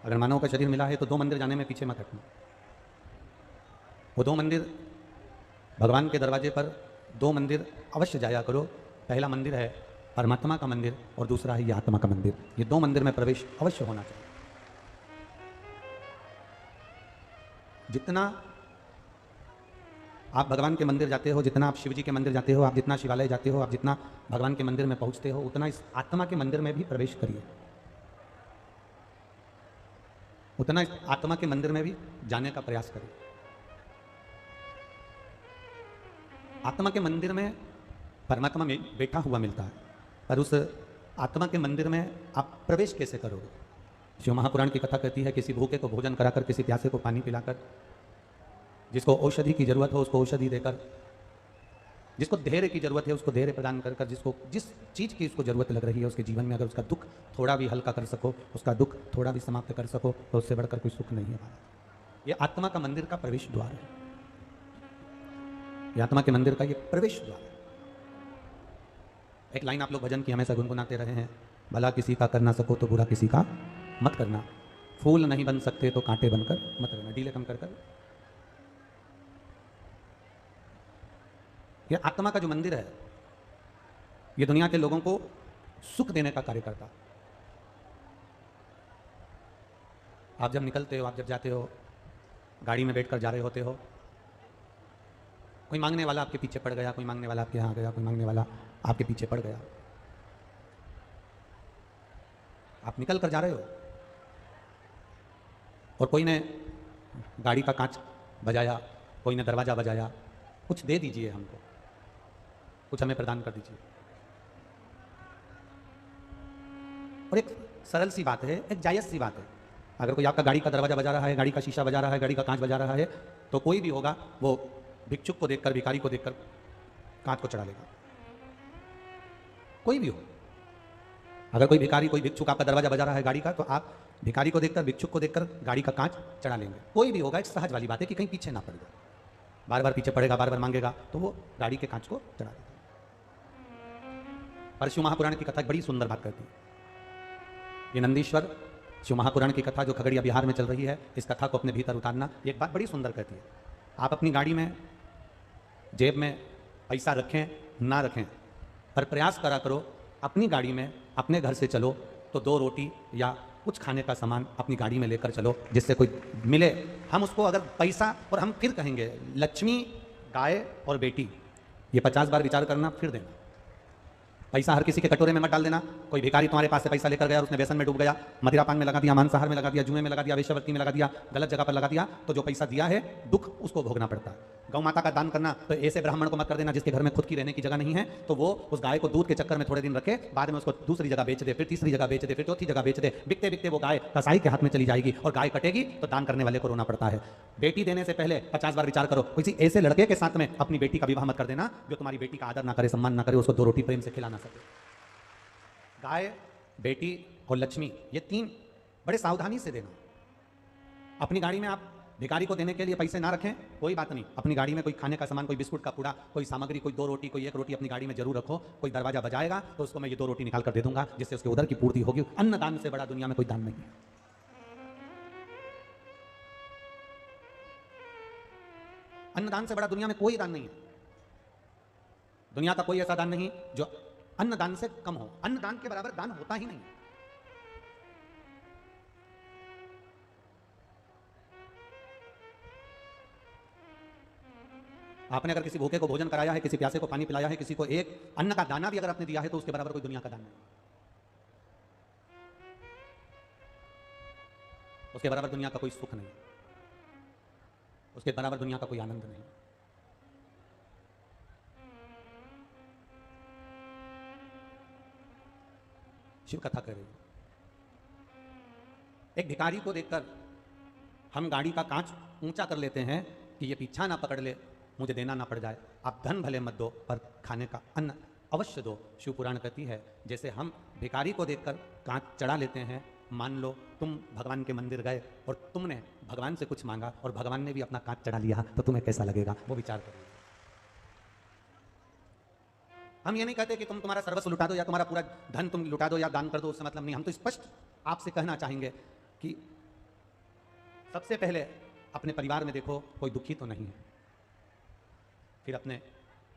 अगर मानव का शरीर मिला है तो 2 मंदिर जाने में पीछे मत हटना। वो 2 मंदिर भगवान के दरवाजे पर 2 मंदिर अवश्य जाया करो। पहला मंदिर है परमात्मा का मंदिर और दूसरा है ये आत्मा का मंदिर। ये 2 मंदिर में प्रवेश अवश्य होना चाहिए। जितना आप भगवान के मंदिर जाते हो, जितना आप शिव जी के मंदिर जाते हो, आप जितना शिवालय जाते हो, आप जितना भगवान के मंदिर में पहुंचते हो, उतना इस आत्मा के मंदिर में भी प्रवेश करिए। उतना इस आत्मा के मंदिर में भी जाने का प्रयास करिए। आत्मा के मंदिर में परमात्मा में बैठा हुआ मिलता है, पर उस आत्मा के मंदिर में आप प्रवेश कैसे करोगे? शिव महापुराण की कथा कहती है, किसी भूखे को भोजन कराकर, किसी प्यासे को पानी पिलाकर, जिसको औषधि की जरूरत हो उसको औषधि देकर, जिसको धैर्य की जरूरत है उसको धैर्य प्रदान कर कर, जिसको जिस चीज़ की उसको जरूरत लग रही है उसके जीवन में, अगर उसका दुख थोड़ा भी हल्का कर सको, उसका दुख थोड़ा भी समाप्त कर सको, तो उससे बढ़कर कोई सुख नहीं है। ये आत्मा का मंदिर का प्रवेश द्वार है। ये आत्मा के मंदिर का ये प्रवेश द्वार है। एक लाइन आप लोग भजन की हमेशा गुनगुनाते रहे हैं, भला किसी का कर ना सको तो बुरा किसी का मत करना, फूल नहीं बन सकते तो कांटे बनकर मत रहना। डीले कम कर कर। यह आत्मा का जो मंदिर है, यह दुनिया के लोगों को सुख देने का कार्य करता है। आप जब निकलते हो, आप जब जाते हो, गाड़ी में बैठकर जा रहे होते हो, कोई मांगने वाला आपके पीछे पड़ गया, कोई मांगने वाला आपके यहाँ गया, कोई मांगने वाला आपके पीछे पड़ गया, आप निकल कर जा रहे हो और कोई ने गाड़ी का कांच बजाया, कोई ने दरवाजा बजाया, कुछ दे दीजिए हमको, कुछ हमें प्रदान कर दीजिए। और एक सरल सी बात है, एक जायज़ सी बात है। अगर कोई आपका गाड़ी का दरवाजा बजा रहा है, गाड़ी का शीशा बजा रहा है, गाड़ी का कांच बजा रहा है, तो कोई भी होगा वो भिक्षुक को देखकर, भिखारी को देखकर कांच को चढ़ा लेगा। कोई भी हो, अगर कोई भिखारी, कोई भिक्षुक आपका दरवाजा बजा रहा है गाड़ी का, तो आप भिखारी को देखकर, भिक्षुक को देखकर गाड़ी का कांच चढ़ा लेंगे। कोई भी होगा, एक सहज वाली बात है कि कहीं पीछे ना पड़ जाए। बार बार पीछे पड़ेगा, बार बार मांगेगा, तो वो गाड़ी के कांच को चढ़ा देगा। पर शिव महापुराण की कथा एक बड़ी सुंदर बात करती है। ये नंदीश्वर शिव महापुराण की कथा जो खगड़िया बिहार में चल रही है, इस कथा को अपने भीतर उतारना, ये एक बात बड़ी सुंदर कहती है। आप अपनी गाड़ी में, जेब में पैसा रखें ना रखें, पर प्रयास करा करो अपनी गाड़ी में, अपने घर से चलो तो 2 रोटी या कुछ खाने का सामान अपनी गाड़ी में लेकर चलो, जिससे कोई मिले। हम उसको अगर पैसा, और हम फिर कहेंगे लक्ष्मी, गाय और बेटी, ये 50 बार विचार करना, फिर देना। पैसा हर किसी के कटोरे में मत डाल देना। कोई भिखारी तुम्हारे पास से पैसा लेकर गया और उसने व्यसन में डूब गया, मदिरा पान में लगा दिया, मांसाहार में लगा दिया, जुए में लगा दिया, वेश्यावृत्ति में लगा दिया, गलत जगह पर लगा दिया, तो जो पैसा दिया है दुख उसको भोगना पड़ता है। गौ माता का दान करना तो ऐसे ब्राह्मण को मत कर देना जिसके घर में खुद की रहने की जगह नहीं है, तो वो उस गाय को दूध के चक्कर में थोड़े दिन रखे, बाद में उसको दूसरी जगह बेच दे, फिर तीसरी जगह बेच दे, फिर चौथी जगह बेच दे। बिकते बिकते वो गाय कसाई के हाथ में चली जाएगी और गाय कटेगी तो दान करने वाले को रोना पड़ता है। बेटी देने से पहले 50 बार विचार करो। किसी ऐसे लड़के के साथ में अपनी बेटी का विवाह मत कर देना जो तुम्हारी बेटी का आदर ना करे, सम्मान ना करे, उसको 2 रोटी प्रेम से खिला ना सके। गाय, बेटी और लक्ष्मी, ये 3 बड़े सावधानी से देना। अपनी गाड़ी में आप भिखारी को देने के लिए पैसे ना रखें, कोई बात नहीं। अपनी गाड़ी में कोई खाने का सामान, कोई बिस्कुट का पूड़ा, कोई सामग्री, कोई 2 रोटी, कोई 1 रोटी अपनी गाड़ी में जरूर रखो। कोई दरवाजा बजाएगा तो उसको मैं ये 2 रोटी निकाल कर दे दूंगा, जिससे उसके उधर की पूर्ति होगी। अन्न दान से बड़ा दुनिया में कोई दान नहीं है। अन्न दान से बड़ा दुनिया में कोई दान नहीं है। दुनिया का कोई ऐसा दान नहीं जो अन्न दान से कम हो। अन्न दान के बराबर दान होता ही नहीं। आपने अगर किसी भूखे को भोजन कराया है, किसी प्यासे को पानी पिलाया है, किसी को एक अन्न का दाना भी अगर आपने दिया है, तो उसके बराबर कोई दुनिया का दान नहीं। उसके बराबर दुनिया का कोई सुख नहीं, उसके बराबर दुनिया का कोई आनंद नहीं। शिव कथा कर रही है। एक भिखारी को देखकर हम गाड़ी का कांच ऊंचा कर लेते हैं कि ये पीछा ना पकड़ ले, मुझे देना ना पड़ जाए। आप धन भले मत दो, पर खाने का अन्न अवश्य दो। शिव पुराण कहती है, जैसे हम भिखारी को देखकर कांच चढ़ा लेते हैं, मान लो तुम भगवान के मंदिर गए और तुमने भगवान से कुछ मांगा और भगवान ने भी अपना कांच चढ़ा लिया, तो तुम्हें कैसा लगेगा, वो विचार करो। हम ये नहीं कहते कि तुम तुम्हारा सर्वस्व लुटा दो या तुम्हारा पूरा धन तुम लुटा दो या दान कर दो, उससे मतलब नहीं। हम तो स्पष्ट आपसे कहना चाहेंगे कि सबसे पहले अपने परिवार में देखो कोई दुखी तो नहीं है, फिर अपने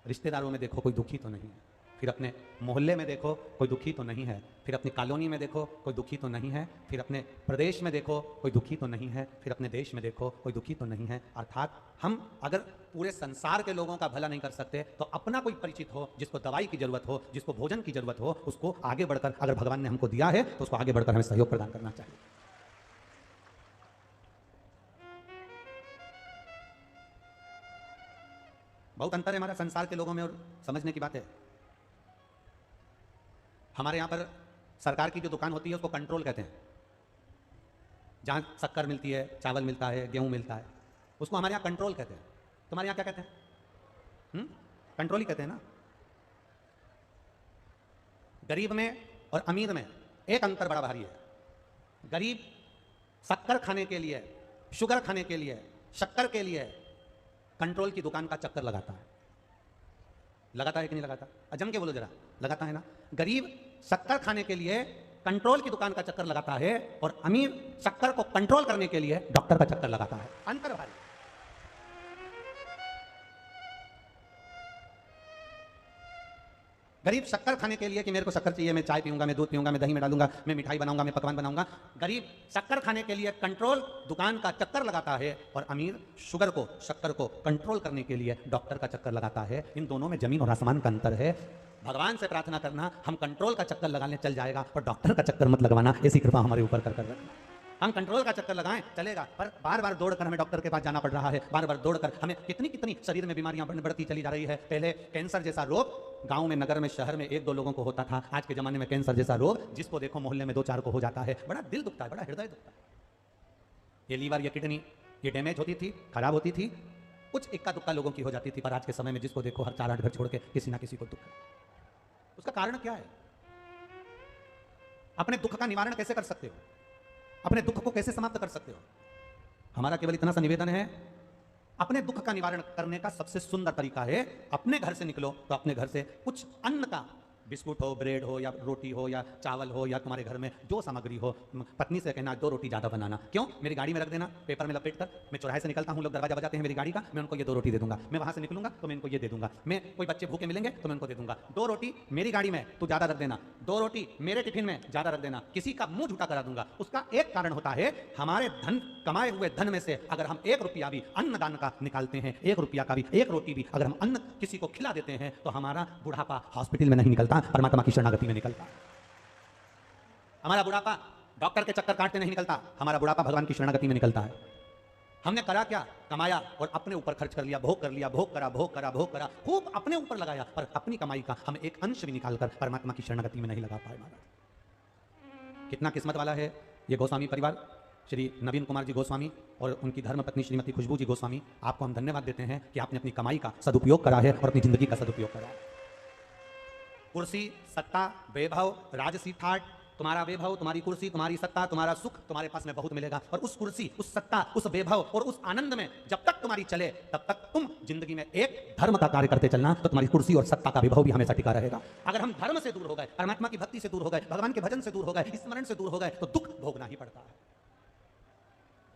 रिश्तेदारों में देखो कोई दुखी तो नहीं है, फिर अपने मोहल्ले में देखो कोई दुखी तो नहीं है, फिर अपनी कॉलोनी में देखो कोई दुखी तो नहीं है, फिर अपने प्रदेश में देखो कोई दुखी तो नहीं है, फिर अपने देश में देखो कोई दुखी तो नहीं है। अर्थात हम अगर पूरे संसार के लोगों का भला नहीं कर सकते तो अपना कोई परिचित हो, जिसको दवाई की जरूरत हो, जिसको भोजन की जरूरत हो, उसको आगे बढ़कर, अगर भगवान ने हमको दिया है तो उसको आगे बढ़कर हमें सहयोग प्रदान करना चाहिए। बहुत अंतर है हमारा संसार के लोगों में और समझने की बात है। हमारे यहाँ पर सरकार की जो दुकान होती है उसको कंट्रोल कहते हैं। जहाँ शक्कर मिलती है, चावल मिलता है, गेहूँ मिलता है, उसको हमारे यहाँ कंट्रोल कहते हैं। तुम्हारे यहाँ क्या कहते हैं? कंट्रोल ही कहते हैं ना। गरीब में और अमीर में एक अंतर बड़ा भारी है। गरीब शक्कर खाने के लिए, शुगर खाने के लिए, शक्कर के लिए कंट्रोल की दुकान का चक्कर लगाता है। लगाता है कि नहीं लगाता? अजम के बोलो जरा, लगाता है ना। गरीब शक्कर खाने के लिए कंट्रोल की दुकान का चक्कर लगाता है और अमीर शक्कर को कंट्रोल करने के लिए डॉक्टर का चक्कर लगाता है। अंतर भारी। गरीब शक्कर खाने के लिए कि मेरे को शक्कर चाहिए, मैं चाय पीऊंगा, मैं दूध पीऊंगा, मैं दही में डालूंगा, मैं मिठाई बनाऊंगा, मैं पकवान बनाऊंगा। गरीब शक्कर खाने के लिए कंट्रोल दुकान का चक्कर लगाता है और अमीर शुगर को, शक्कर को कंट्रोल करने के लिए डॉक्टर का चक्कर लगाता है। इन दोनों में जमीन और आसमान का अंतर है। भगवान से प्रार्थना करना हम कंट्रोल का चक्कर लगाने चल जाएगा और डॉक्टर का चक्कर मत लगवाना, ऐसी कृपा हमारे ऊपर कर रखना। हम कंट्रोल का चक्कर लगाएं चलेगा, पर बार बार दौड़कर हमें डॉक्टर के पास जाना पड़ रहा है। बार बार दौड़कर हमें कितनी कितनी शरीर में बीमारियां बढ़ती चली जा रही है। पहले कैंसर जैसा रोग गांव में, नगर में, शहर में एक दो लोगों को होता था। आज के जमाने में कैंसर जैसा रोग जिसको देखो मोहल्ले में दो चार को हो जाता है। बड़ा दिल दुखता है, बड़ा हृदय दुखता है। ये लीवर, ये किडनी, ये डैमेज होती थी, खराब होती थी, कुछ इक्का दुक्का लोगों की हो जाती थी। पर आज के समय में जिसको देखो हर 4-8 घर छोड़ के किसी ना किसी को दुख है। उसका कारण क्या है? अपने दुख का निवारण कैसे कर सकते हो? अपने दुख को कैसे समाप्त कर सकते हो? हमारा केवल इतना सा निवेदन है, अपने दुख का निवारण करने का सबसे सुंदर तरीका है अपने घर से निकलो तो अपने घर से कुछ अन्न का, बिस्कुट हो, ब्रेड हो, या रोटी हो, या चावल हो, या तुम्हारे घर में जो सामग्री हो, पत्नी से कहना 2 रोटी ज्यादा बनाना। क्यों? मेरी गाड़ी में रख देना, पेपर में लपेट कर। मैं चौराहे से निकलता हूँ, लोग दरवाजा बजाते हैं मेरी गाड़ी का, मैं उनको ये 2 रोटी दे दूंगा। मैं वहां से निकलूंगा तो मैं इनको ये दे दूंगा। मैं कोई बच्चे भूखे मिलेंगे तो मैं उनको दे दूंगा। 2 रोटी मेरी गाड़ी में तू ज्यादा रख देना, 2 रोटी मेरे टिफिन में ज्यादा रख देना। किसी का मुंह झूठा करा दूंगा। उसका एक कारण होता है, हमारे धन, कमाए हुए धन में से अगर हम 1 रुपया भी अन्नदान का निकालते हैं, 1 रुपया का भी, 1 रोटी भी अगर हम अन्न किसी को खिला देते हैं तो हमारा बुढ़ापा हॉस्पिटल में नहीं निकलता, परमात्मा की शरणागति में निकलता। हमारा बुढ़ापा डॉक्टर के चक्कर काटते नहीं निकलता, हमारा बुढ़ापा भगवान की शरणागति में निकलता है। हमने करा क्या? कमाया और अपने ऊपर खर्च कर लिया, भोग कर लिया, भोग करा, भोग करा, भोग करा, खूब अपने ऊपर लगाया, पर अपनी कमाई का हम एक अंश भी निकालकर परमात्मा की शरणागति में नहीं लगा पाए। महाराज कितना किस्मत वाला है ये गोस्वामी परिवार, श्री नवीन कुमार जी गोस्वामी और उनकी धर्मपत्नी श्रीमती खुशबू जी गोस्वामी। आपको हम धन्यवाद देते हैं कि आपने अपनी कमाई का सदुपयोग करा है और अपनी जिंदगी का सदुपयोग करा है। कुर्सी, सत्ता, वैभव, राजसी ठाट, तुम्हारा वैभव, तुम्हारी कुर्सी, तुम्हारी सत्ता, तुम्हारा सुख तुम्हारे पास में बहुत मिलेगा। और उस कुर्सी, उस सत्ता, उस वैभव और उस आनंद में जब तक तुम्हारी चले तब तक तुम जिंदगी में एक धर्म का कार्य करते चलना, तो तुम्हारी कुर्सी और सत्ता का वैभव भी हमेशा टिका रहेगा। अगर हम धर्म से दूर हो गए, परमात्मा की भक्ति से दूर हो गए, भगवान के भजन से दूर हो गए, स्मरण से दूर हो गए, तो दुख भोगना ही पड़ता है।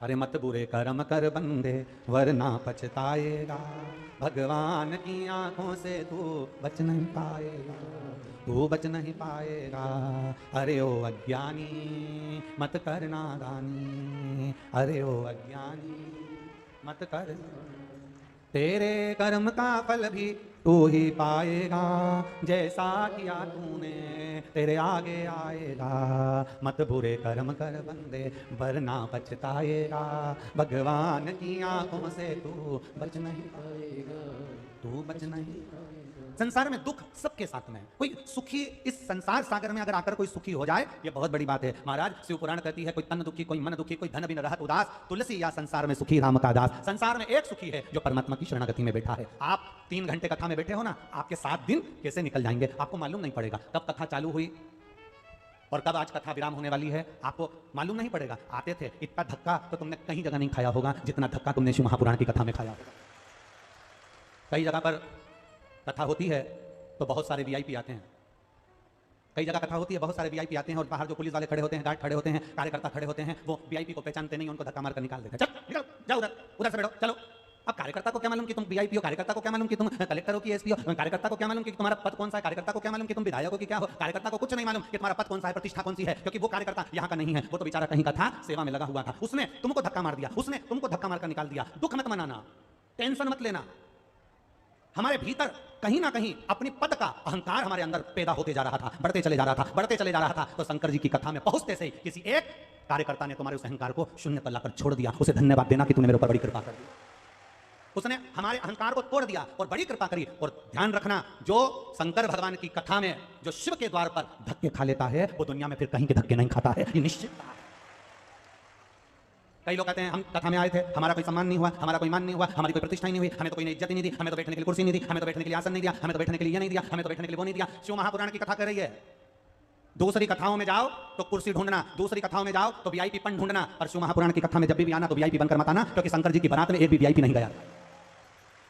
अरे मत बुरे कर्म कर बंदे वरना पछताएगा, भगवान की आंखों से तू बच नहीं पाएगा, तू बच नहीं पाएगा। अरे ओ अज्ञानी मत कर नादानी, अरे ओ अज्ञानी मत कर, तेरे कर्म का फल भी तू ही पाएगा, जैसा किया तूने तेरे आगे आएगा। मत बुरे कर्म कर बंदे वरना पछताएगा, भगवान की आंखों से तू बच नहीं पाएगा, तू बच नहीं। संसार में दुख सबके साथ में, कोई सुखी इस संसार सागर में अगर आकर कोई सुखी हो जाए ये बहुत बड़ी बात है। महाराज शिव पुराण कहती है, कोई तन दुखी, कोई मन दुखी, कोई धन बिन रहत उदास, तुलसी या संसार में सुखी राम का दास। संसार में एक सुखी है जो परमात्मा की शरणागति में बैठा है। आप 3 घंटे कथा में बैठे हो ना, आपके 7 दिन कैसे निकल जाएंगे आपको मालूम नहीं पड़ेगा। कब कथा चालू हुई और कब आज कथा विराम होने वाली है आपको मालूम नहीं पड़ेगा। आते थे इतना धक्का तो तुमने कहीं जगह नहीं खाया होगा जितना धक्का तुमने शिव महापुराण की कथा में खाया होगा। कई जगह पर कथा होती है तो बहुत सारे वीआईपी आते हैं, कई जगह कथा होती है, बहुत सारे वीआईपी आते हैं और बाहर जो पुलिस वाले खड़े होते हैं, गार्ड खड़े होते हैं, कार्यकर्ता खड़े होते हैं, वो वीआईपी को पहचानते नहीं, उनको धक्का मार कर निकाल देते हैं। चल निकल, जाओ उधर, उधर से बैठो, चलो। अब कार्यकर्ता को क्या मालूम कि तुम वीआईपी हो, कार्यकर्ता को क्या मालूम कि तुम कलेक्टर हो कि एसपी हो, कार्यकर्ता को क्या मालूम कि तुम्हारा पद कौन सा है, कार्यकर्ता को क्या मालूम कि तुम विधायक हो कि क्या हो, कार्यकर्ता को कुछ नहीं मालूम कि तुम्हारा पद कौन सा है, प्रतिष्ठा कौन सी है, क्योंकि वो कार्यकर्ता यहाँ का नहीं है, वो तो बेचारा कहीं का था, सेवा में लगा हुआ था। उसने तुमको धक्का मार दिया, उसने तुमको धक्का मार कर निकाल दिया। दुख मत मनाना, टेंशन मत लेना। हमारे भीतर कहीं ना कहीं अपनी पद का अहंकार हमारे अंदर पैदा होते जा रहा था, बढ़ते चले जा रहा था, बढ़ते चले जा रहा था। तो शंकर जी की कथा में पहुंचते से ही किसी एक कार्यकर्ता ने तुम्हारे उस अहंकार को शून्य पर लाकर छोड़ दिया। उसे धन्यवाद देना कि तूने मेरे ऊपर बड़ी कृपा कर दी। उसने हमारे अहंकार को तोड़ दिया और बड़ी कृपा करी। और ध्यान रखना, जो शंकर भगवान की कथा में जो शिव के द्वार पर धक्के खा लेता है, वो दुनिया में फिर कहीं के धक्के नहीं खाता है, ये निश्चित है। कई लोग कहते हैं हम कथा में आए थे, हमारा कोई सम्मान नहीं हुआ, हमारा कोई मान नहीं हुआ, हमारी कोई प्रतिष्ठा नहीं हुई, हमें तो कोई इज्जत ही नहीं दी, हमें तो बैठने के लिए कुर्सी नहीं दी, हमें तो बैठने के लिए आसन नहीं दिया, हमें तो बैठने के लिए ये नहीं दिया, हमें तो बैठने के लिए वो नहीं दिया। शिव महापुराण की कथा कर रही है। दूसरी कथाओं में जाओ तो कुर्सी ढूंढना, दूसरी कथाओं में जाओ तो वीआईपी पन ढूंढना, और शिव महापुराण की कथा में जब भी आना तो वीआईपी बनकर मत आना, क्योंकि शंकर जी की बारात में एक भी वीआईपी नहीं गया।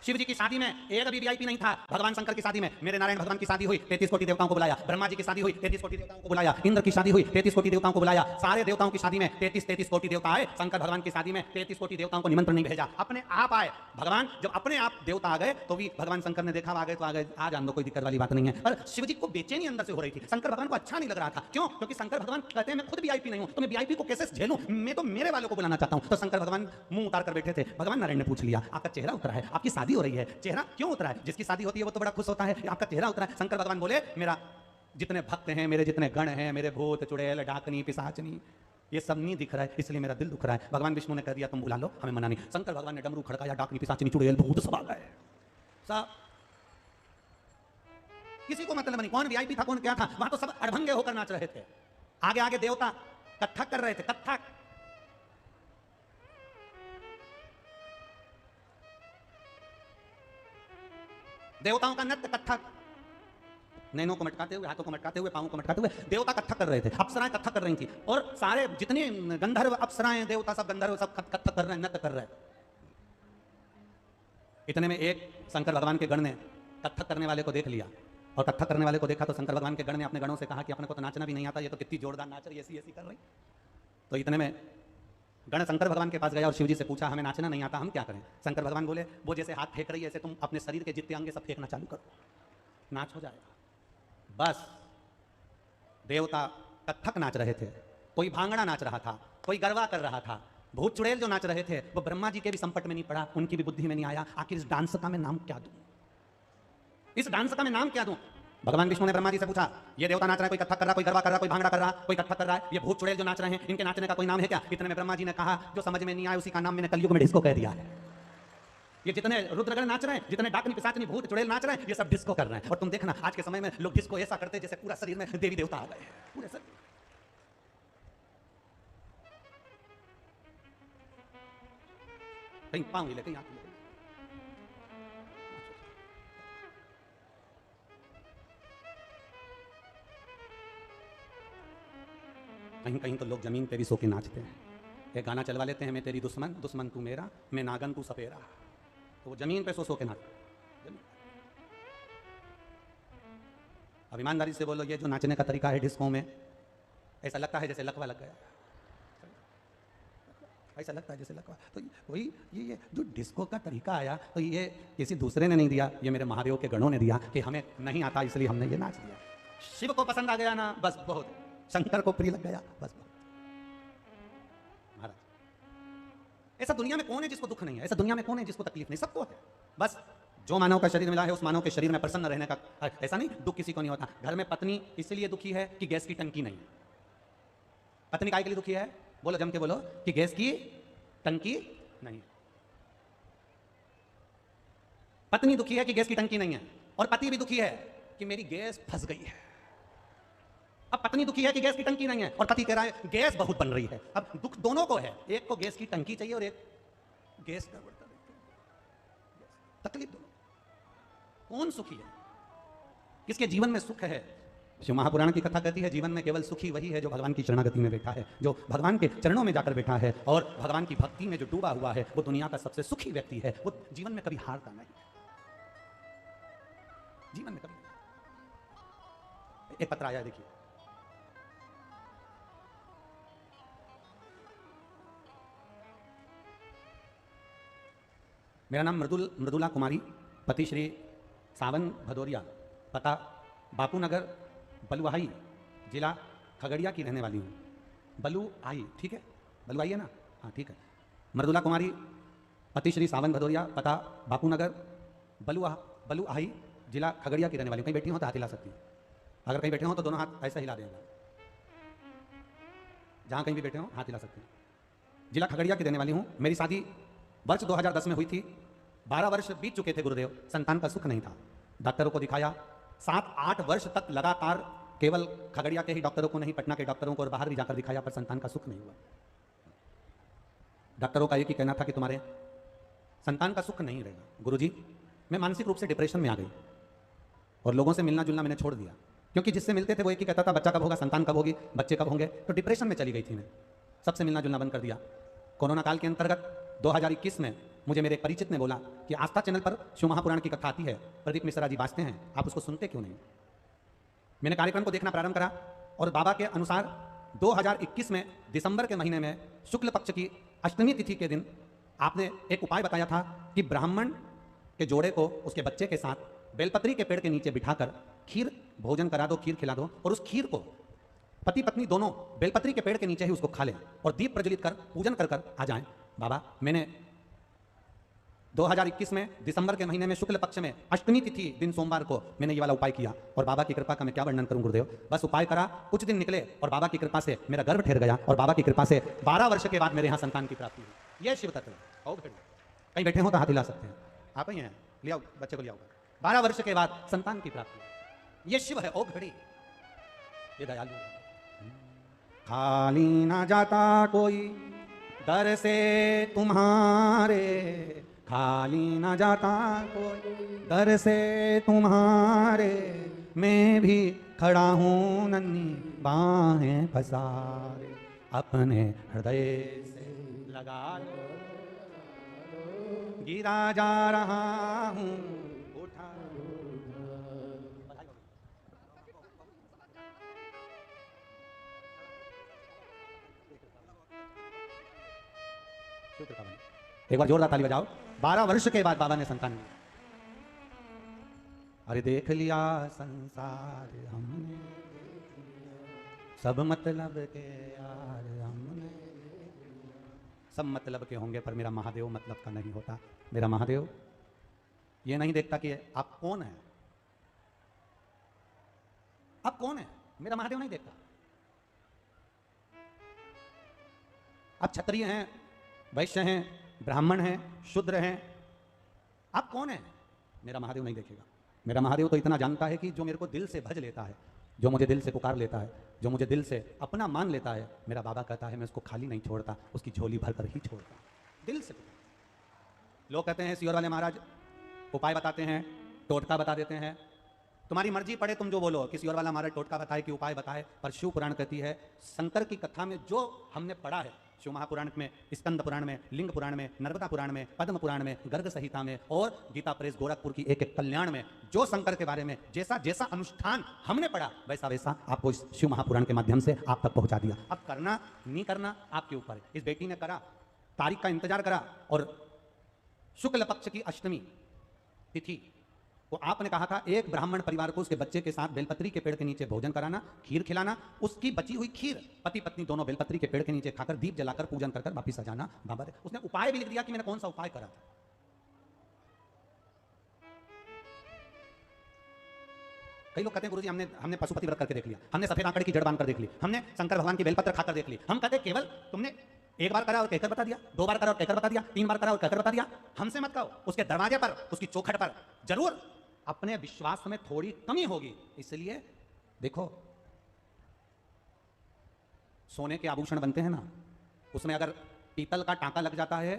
शिव जी की शादी में एक भी वीआईपी नहीं था। भगवान शंकर की शादी में मेरे नारायण भगवान की शादी हुई, 33 कोटि देवताओं को बुलाया। ब्रह्मा जी की शादी हुई, 33 कोटि देवताओं को बुलाया। इंद्र की शादी हुई, 33 कोटि देवताओं को बुलाया। सारे देवताओं की शादी में 33 कोटि देवता आए। शंकर भगवान की शादी में 33 कोटि देवताओं को निमंत्रण नहीं भेजा, अपने आप आए। भगवान जब अपने आप देवता आ गए तो भी भगवान शंकर ने देखा आ गए तो आ गए, आ जान दो, कोई दिक्कत वाली बात नहीं है। पर शिव जी को बेचैनी अंदर से हो रही थी, शंकर भगवान को अच्छा नहीं लग रहा था। क्यों? क्योंकि शंकर भगवान कहते हैं मैं खुद वीआईपी नहीं हूं, तो मैं वीआईपी को कैसे झेलूं, मैं तो मेरे वालों को बुलाना चाहता हूं। तो शंकर भगवान मुंह उतार कर बैठे थे। भगवान नारायण ने पूछ लिया, आपका चेहरा उतरा है, आपकी शादी हो रही है, चेहरा क्यों उतरा है? जिसकी शादी होती है वो तो बड़ा खुश होता है, आपका चेहरा उतरा है। शंकर भगवान बोले, मेरा जितने भक्त हैं, मेरे जितने गण हैं, मेरे भूत चुड़ैल डाकनी पिशाचनी, ये सब नहीं दिख रहा है, इसलिए मेरा दिल दुख रहा है। भगवान विष्णु ने कह दिया तुम बुला लो, हमें मना नहीं। शंकर भगवान ने डमरू खड़काया, डाकनी पिशाचनी चुड़ैल भूत सब आ गए। सब किसी को मतलब नहीं कौन वीआईपी था कौन क्या था, वहां तो सब अड़भंगे होकर नाच रहे थे। आगे आगे देवता कथक कर रहे थे, कथक। देवताओं का नृत्य कथक, नैनों को मटकाते हुए, हाथों को मटकाते हुए, पांवों को मटकाते हुए देवता कथक कर रहे थे। अप्सराएं कथक कर रही थी, और सारे जितने गंधर्व अप्सराएं देवता सब गंधर्व सब कथक कर रहे हैं, नृत्य कर रहे हैं। इतने में एक शंकर भगवान के गण ने कथक करने वाले को देख लिया, और कथक करने वाले को देखा तो शंकर भगवान के गण ने अपने गणों से कहा कि अपने को तो नाचना भी नहीं आता, ये तो कितनी जोरदार नाच रही, ऐसी ऐसी कर रही। तो इतने में गण शंकर भगवान के पास गया और शिवजी से पूछा, हमें नाचना नहीं आता, हम क्या करें? शंकर भगवान बोले, वो जैसे हाथ फेंक रही है ऐसे तुम अपने शरीर के जितने अंग सब फेंकना चालू करो, नाच हो जाएगा। बस देवता कथक नाच रहे थे, कोई भांगड़ा नाच रहा था, कोई गरबा कर रहा था। भूत चुड़ैल जो नाच रहे थे वो ब्रह्मा जी के भी संपट में नहीं पड़ा, उनकी भी बुद्धि में नहीं आया, आखिर इस डांस का मैं नाम क्या दूं, इस डांस का मैं नाम क्या दूं? भगवान विष्णु ने ब्रह्मा जी से पूछा, ये देवता नाच रहा है, कोई कथक कर रहा, कोई गरबा कर रहा, कोई भांगड़ा कर रहा, कोई कथक कर रहा है, ये भूत चुड़ैल जो नाच रहे हैं, इनके नाचने का कोई नाम है क्या? इतने में ब्रह्मा जी ने कहा, जो समझ में नहीं आया उसी का नाम मैंने कलयुग में डिस्को कह दिया है। ये जितने रुद्रगण नाच रहे हैं, जितने डाकनी पिशाचनी भूत चुड़ैल नाच रहे हैं, ये सब डिस्को कर रहे हैं। और तुम देखना आज के समय में लोग डिस्को ऐसा करते हैं जैसे पूरा शरीर में देवी देवता आ गए, पूरे शरीर। कहीं पाँव हिले, कहीं हाथ हिले। कहीं कहीं तो लोग जमीन पे भी सो के नाचते हैं। एक गाना चलवा लेते हैं, मैं तेरी दुश्मन, दुश्मन तू मेरा, मैं नागन तू सपेरा। तो वो जमीन पे सो के नाचते। अब ईमानदारी से बोलो, ये जो नाचने का तरीका है डिस्को में, ऐसा लगता है जैसे लकवा लग गया, ऐसा लगता है जैसे लकवा। तो वही ये जो डिस्को का तरीका आया, तो ये किसी दूसरे ने नहीं दिया, ये मेरे महादेव के गणों ने दिया कि हमें नहीं आता इसलिए हमने ये नाच दिया। शिव को पसंद आ गया ना, बस बहुत, शंकर को प्रिय लग गया, बस महाराज। ऐसा दुनिया में कौन है जिसको दुख नहीं है? ऐसा दुनिया में कौन है जिसको तकलीफ नहीं? सबको है। बस जो मानव का शरीर मिला है उस मानव के शरीर में प्रसन्न रहने का, ऐसा नहीं दुख किसी को नहीं होता। घर में पत्नी इसलिए दुखी है कि गैस की टंकी नहीं। पत्नी काय के लिए दुखी है? बोलो, जम के बोलो, कि गैस की टंकी नहीं। पत्नी दुखी है कि गैस की टंकी नहीं है, और पति भी दुखी है कि मेरी गैस फंस गई है। अब पत्नी दुखी है कि गैस की टंकी नहीं है, और पति कह रहा है गैस बहुत बन रही है। अब दुख दोनों को है, एक को गैस की टंकी चाहिए और एक गैस गड़बड़ कर रही है। तकलीफ दोनों। कौन सुखी है? किसके जीवन में सुख है? शिव महापुराण की कथा कहती है, जीवन में केवल सुखी वही है जो भगवान की शरणागति में बैठा है, जो भगवान के चरणों में जाकर बैठा है और भगवान की भक्ति में जो डूबा हुआ है, वो दुनिया का सबसे सुखी व्यक्ति है। वो जीवन में कभी हारता नहीं, जीवन में कभी। एक पत्र आया है, देखिए। मेरा नाम मृदुला कुमारी, पति श्री सावन भदौरिया, पता बापू नगर बलुआही, जिला खगड़िया की रहने वाली हूँ। बलुआही, ठीक है, बलुआही है ना? हाँ ठीक है। मृदुला कुमारी, पति श्री सावन भदौरिया, पता बापू नगर बलुआही, जिला खगड़िया की रहने वाली हूँ। कहीं बैठी हो तो हाथ हिला सकती है। अगर कहीं बैठे हो तो दोनों हाथ ऐसा हिला देंगे। जहाँ कहीं भी बैठे हो हाथ हिला सकते हैं। जिला खगड़िया की रहने वाली हूँ। मेरी शादी वर्ष 2010 में हुई थी। 12 वर्ष बीत चुके थे गुरुदेव, संतान का सुख नहीं था। डॉक्टरों को दिखाया, 7-8 वर्ष तक लगातार केवल खगड़िया के ही डॉक्टरों को नहीं, पटना के डॉक्टरों को और बाहर भी जाकर दिखाया, पर संतान का सुख नहीं हुआ। डॉक्टरों का एक ही कहना था कि तुम्हारे संतान का सुख नहीं रहेगा। गुरुजी, मैं मानसिक रूप से डिप्रेशन में आ गई और लोगों से मिलना जुलना मैंने छोड़ दिया, क्योंकि जिससे मिलते थे वो एक ही कहता था बच्चा कब होगा, संतान कब होगी, बच्चे कब होंगे। तो डिप्रेशन में चली गई थी मैं, सबसे मिलना जुलना बंद कर दिया। कोरोना काल के अंतर्गत 2021 में मुझे मेरे एक परिचित ने बोला कि आस्था चैनल पर शिव महापुराण की कथा आती है, प्रदीप मिश्रा जी बाजते हैं, आप उसको सुनते क्यों नहीं? मैंने कार्यक्रम को देखना प्रारंभ करा और बाबा के अनुसार 2021 में दिसंबर के महीने में शुक्ल पक्ष की अष्टमी तिथि के दिन आपने एक उपाय बताया था कि ब्राह्मण के जोड़े को उसके बच्चे के साथ बेलपत्री के पेड़ के नीचे बिठाकर खीर भोजन करा दो, खीर खिला दो, और उस खीर को पति पत्नी दोनों बेलपत्री के पेड़ के नीचे ही उसको खा लें और दीप प्रज्वलित कर पूजन कर आ जाएं। बाबा, मैंने 2021 में दिसंबर के महीने में शुक्ल पक्ष में अष्टमी तिथि दिन सोमवार को मैंने ये वाला उपाय किया और बाबा की कृपा का मैं क्या वर्णन करूं गुरुदेव। बस उपाय करा, कुछ दिन निकले और बाबा की कृपा से मेरा गर्भ ठहर गया और बाबा की कृपा से 12 वर्ष के बाद मेरे यहाँ संतान की प्राप्ति हुई। यह शिव तत्व है। कहीं बैठे हो तो हाथ हिला सकते हैं। आप ही हैं, ले आओ बच्चे को, ले आओ। 12 वर्ष के बाद संतान की प्राप्ति हुई। ये शिव है। ओ घड़ी, ये दयालु है। खाली ना जाता कोई दर से तुम्हारे, खाली ना जाता कोई दर से तुम्हारे, मैं भी खड़ा हूँ नन्ही बाहें पसारे, अपने हृदय से लगा लो, गिरा जा रहा हूँ उठा। एक बार जोरदार ताली बजाओ। 12 वर्ष के बाद बाबा ने संतान दी। अरे देख लिया संसार हमने, सब मतलब के यार हमने। सब मतलब के होंगे पर मेरा महादेव मतलब का नहीं होता। मेरा महादेव ये नहीं देखता कि आप कौन है, आप कौन है, मेरा महादेव नहीं देखता। आप क्षत्रिय हैं, वैश्य हैं, ब्राह्मण हैं, शूद्र हैं, आप कौन हैं, मेरा महादेव नहीं देखेगा। मेरा महादेव तो इतना जानता है कि जो मेरे को दिल से भज लेता है, जो मुझे दिल से पुकार लेता है, जो मुझे दिल से अपना मान लेता है, मेरा बाबा कहता है मैं उसको खाली नहीं छोड़ता, उसकी झोली भरकर ही छोड़ता, दिल से। लोग कहते हैं सियोर वाले महाराज उपाय बताते हैं, टोटका बता देते हैं। तुम्हारी मर्जी पड़े, तुम जो बोलो कि सियोर वाला महाराज टोटका बताए कि उपाय बताए, पर शिव पुराण कहती है, शंकर की कथा में जो हमने पढ़ा है, शिव महापुराण में, स्कंद पुराण में, लिंग पुराण में, नर्मदा पुराण में, पद्म पुराण में, गर्ग संहिता में और गीता प्रेस गोरखपुर की एक एक कल्याण में, जो शंकर के बारे में जैसा जैसा अनुष्ठान हमने पढ़ा, वैसा वैसा आपको इस शिव महापुराण के माध्यम से आप तक पहुंचा दिया। अब करना नहीं करना आपके ऊपर है। इस बेटी ने करा, तारीख का इंतजार करा और शुक्ल पक्ष की अष्टमी तिथि वो आपने कहा था एक ब्राह्मण परिवार को उसके बच्चे के साथ बेलपत्री के पेड़ के नीचे भोजन कराना, खीर खिलाना, उसकी बची हुई खीर पति पत्नी दोनों बेलपत्री के पेड़ के नीचे खाकर दीप जलाकर पूजन कर वापिस आ जाना। बाबा ने उसने उपाय भी लिख दिया कि मैंने कौन सा उपाय करा था। कई लोग कहते हैं गुरुजी हमने पशुपति व्रत करके देख लिया, हमने सफेद आंकड़े की जड़ बांध कर देख ली, हमने शंकर भगवान की बेलपत्र खाकर देख ली। हम कहते केवल तुमने एक बार करा और कहकर बता दिया, 2 बार करा और कहकर बता दिया, 3 बार करा और कहकर बता दिया। हमसे मत कहो, उसके दरवाजे पर, उसकी चौखट पर जरूर अपने विश्वास में थोड़ी कमी होगी। इसलिए देखो, सोने के आभूषण बनते हैं ना, उसमें अगर पीतल का टांका लग जाता है,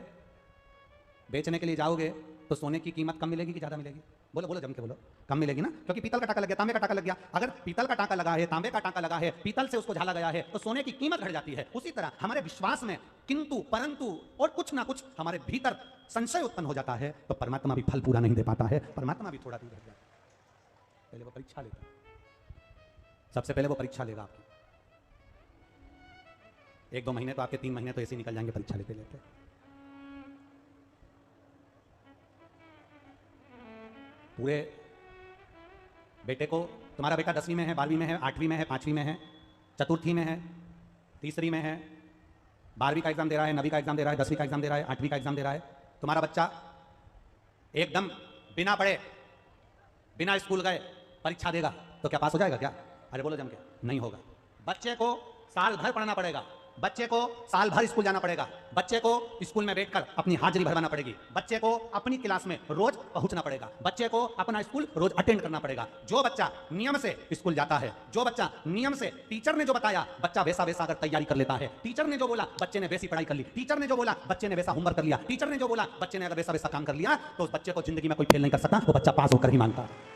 बेचने के लिए जाओगे तो सोने की कीमत कम मिलेगी कि ज्यादा मिलेगी? बोलो बोलो, जम के बोलो। कम मिलेगी ना, क्योंकि पीतल का टांका लग गया, तांबे का टांका लग गया। अगर पीतल का टांका लगा है, तांबे का टांका लगा है, पीतल से उसको झाला गया है, तो सोने की कीमत घट जाती है। उसी तरह हमारे विश्वास में किंतु परंतु और कुछ ना कुछ हमारे भीतर संशय उत्पन्न हो जाता है, तो परमात्मा भी फल पूरा नहीं दे पाता है, परमात्मा भी थोड़ा दूर रह जाता है। पहले वो परीक्षा लेता है, सबसे पहले वो परीक्षा लेगा आपकी। 1-2 महीने तो आपके, 3 महीने तो ऐसे निकल जाएंगे परीक्षा लेते लेते। पूरे बेटे को, तुम्हारा बेटा 10वीं में है, 12वीं में है, 8वीं में है, 5वीं में है, चतुर्थी में है, तीसरी में है, 12वीं का एग्जाम दे रहा है, 9वीं का एग्जाम दे रहा है, 10वीं का एग्जाम दे रहा है, 8वीं का एग्जाम दे रहा है। तुम्हारा बच्चा एकदम बिना पढ़े, बिना स्कूल गए परीक्षा देगा तो क्या पास हो जाएगा? क्या? अरे बोलो जम के, नहीं होगा। बच्चे को साल भर पढ़ना पड़ेगा, बच्चे को साल भर स्कूल जाना पड़ेगा, बच्चे को स्कूल में बैठकर अपनी हाजिरी भरवाना पड़ेगी, बच्चे को अपनी क्लास में रोज पहुंचना पड़ेगा, बच्चे को अपना स्कूल रोज अटेंड करना पड़ेगा। जो बच्चा नियम से स्कूल जाता है, जो बच्चा नियम से टीचर ने जो बताया बच्चा वैसा वैसा अगर तैयारी कर लेता है, टीचर ने जो बोला बच्चे ने वैसी पढ़ाई कर ली, टीचर ने जो बोला बच्चे ने वैसा होमवर्क कर लिया, टीचर ने जो बोला बच्चे ने अगर वैसा वैसा काम कर लिया, तो उस बच्चे को जिंदगी में कोई फेल नहीं कर सकता, वो बच्चा पास होकर ही मानता है।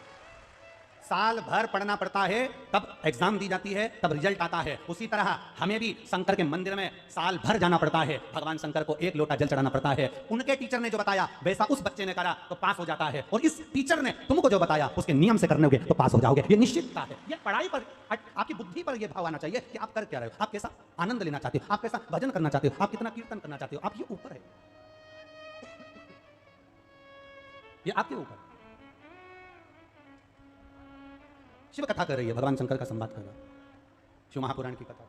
साल भर पढ़ना पड़ता है, तब एग्जाम दी जाती है, तब रिजल्ट आता है। उसी तरह हमें भी शंकर के मंदिर में साल भर जाना पड़ता है, भगवान शंकर को एक लोटा जल चढ़ाना पड़ता है। उनके टीचर ने जो बताया वैसा उस बच्चे ने करा तो पास हो जाता है, और इस टीचर ने तुमको जो बताया उसके नियम से करने तो पास हो जाओगे। ये निश्चितता है। ये पढ़ाई पर, आपकी बुद्धि पर यह भाव आना चाहिए कि आप कर क्या रहे हो, आप कैसा आनंद लेना चाहते हो, आप कैसा भजन करना चाहते हो, आप कितना कीर्तन करना चाहते हो, आप ये ऊपर है, ये आपके ऊपर। शिव कथा कर रही है, भगवान शंकर का संवाद कर रहा है, शिव महापुराण की कथा।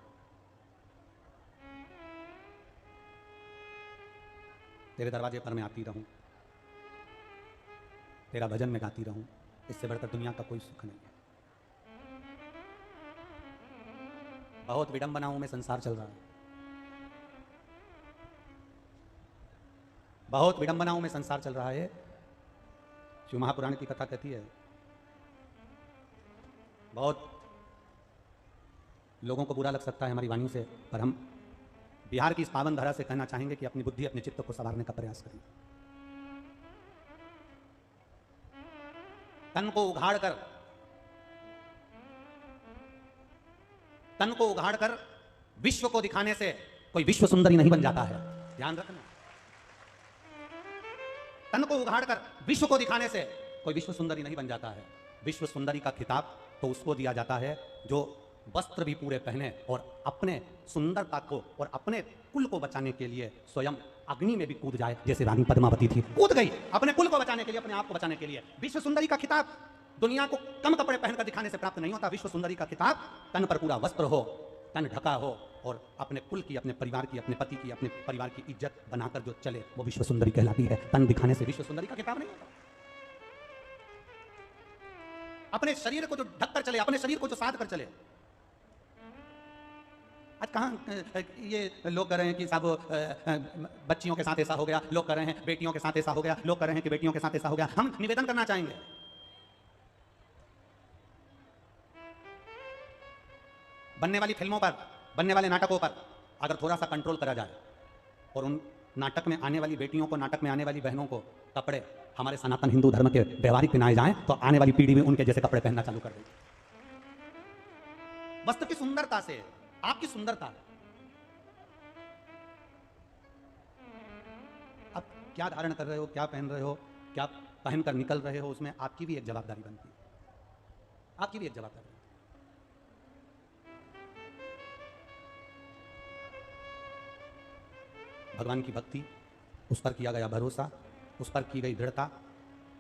तेरे दरवाजे पर मैं आती रहूं, तेरा भजन में गाती रहूं, इससे बढ़कर दुनिया का कोई सुख नहीं है। बहुत विडंबनाओं में संसार चल रहा है, बहुत विडंबनाओं में संसार चल रहा है। शिव महापुराण की कथा कहती है, बहुत लोगों को बुरा लग सकता है हमारी वाणी से, पर हम बिहार की इस पावन धरा से कहना चाहेंगे कि अपनी बुद्धि, अपने चित्त को संवारने का प्रयास करें। तन को उघाड़कर विश्व को दिखाने से कोई विश्व सुंदरी नहीं बन जाता है, ध्यान रखना। तन को उघाड़कर विश्व को दिखाने से कोई विश्व सुंदरी नहीं बन जाता है। विश्व सुंदरी का खिताब तो उसको दिया जाता है जो वस्त्र भी पूरे पहने और अपने सुंदरता को और अपने कुल को बचाने के लिए स्वयं अग्नि में भी कूद जाए, जैसे रानी पद्मावती थी, कूद गई अपने कुल को बचाने के लिए, अपने आप को बचाने के लिए। विश्व सुंदरी का खिताब दुनिया को कम कपड़े पहनकर दिखाने से प्राप्त नहीं होता। विश्व सुंदरी का खिताब तन पर पूरा वस्त्र हो, तन ढका हो और अपने कुल की, अपने परिवार की, अपने पति की, अपने परिवार की इज्जत बनाकर जो चले, वो विश्व सुंदरी कहलाती है। तन दिखाने से विश्व सुंदरी का खिताब नहीं होता। अपने शरीर को जो ढक कर चले, अपने शरीर को जो साध कर चले। आज कहाँ ये लोग कह रहे हैं कि साहब बच्चियों के साथ ऐसा हो गया, लोग कह रहे हैं बेटियों के साथ ऐसा हो गया, लोग कह रहे हैं कि बेटियों के साथ ऐसा हो गया। हम निवेदन करना चाहेंगे, बनने वाली फिल्मों पर, बनने वाले नाटकों पर अगर थोड़ा सा कंट्रोल करा जाए और उन नाटक में आने वाली बेटियों को, नाटक में आने वाली बहनों को कपड़े हमारे सनातन हिंदू धर्म के व्यवहारिक पहनाए जाएं, तो आने वाली पीढ़ी में उनके जैसे कपड़े पहनना चालू कर देंगे। वस्त्र की सुंदरता से, आपकी सुंदरता, अब क्या धारण कर रहे हो, क्या पहन रहे हो, क्या पहनकर निकल रहे हो, उसमें आपकी भी एक जवाबदारी बनती है, आपकी भी एक जवाबदारी। भगवान की भक्ति, उस पर किया गया भरोसा, उस पर की गई दृढ़ता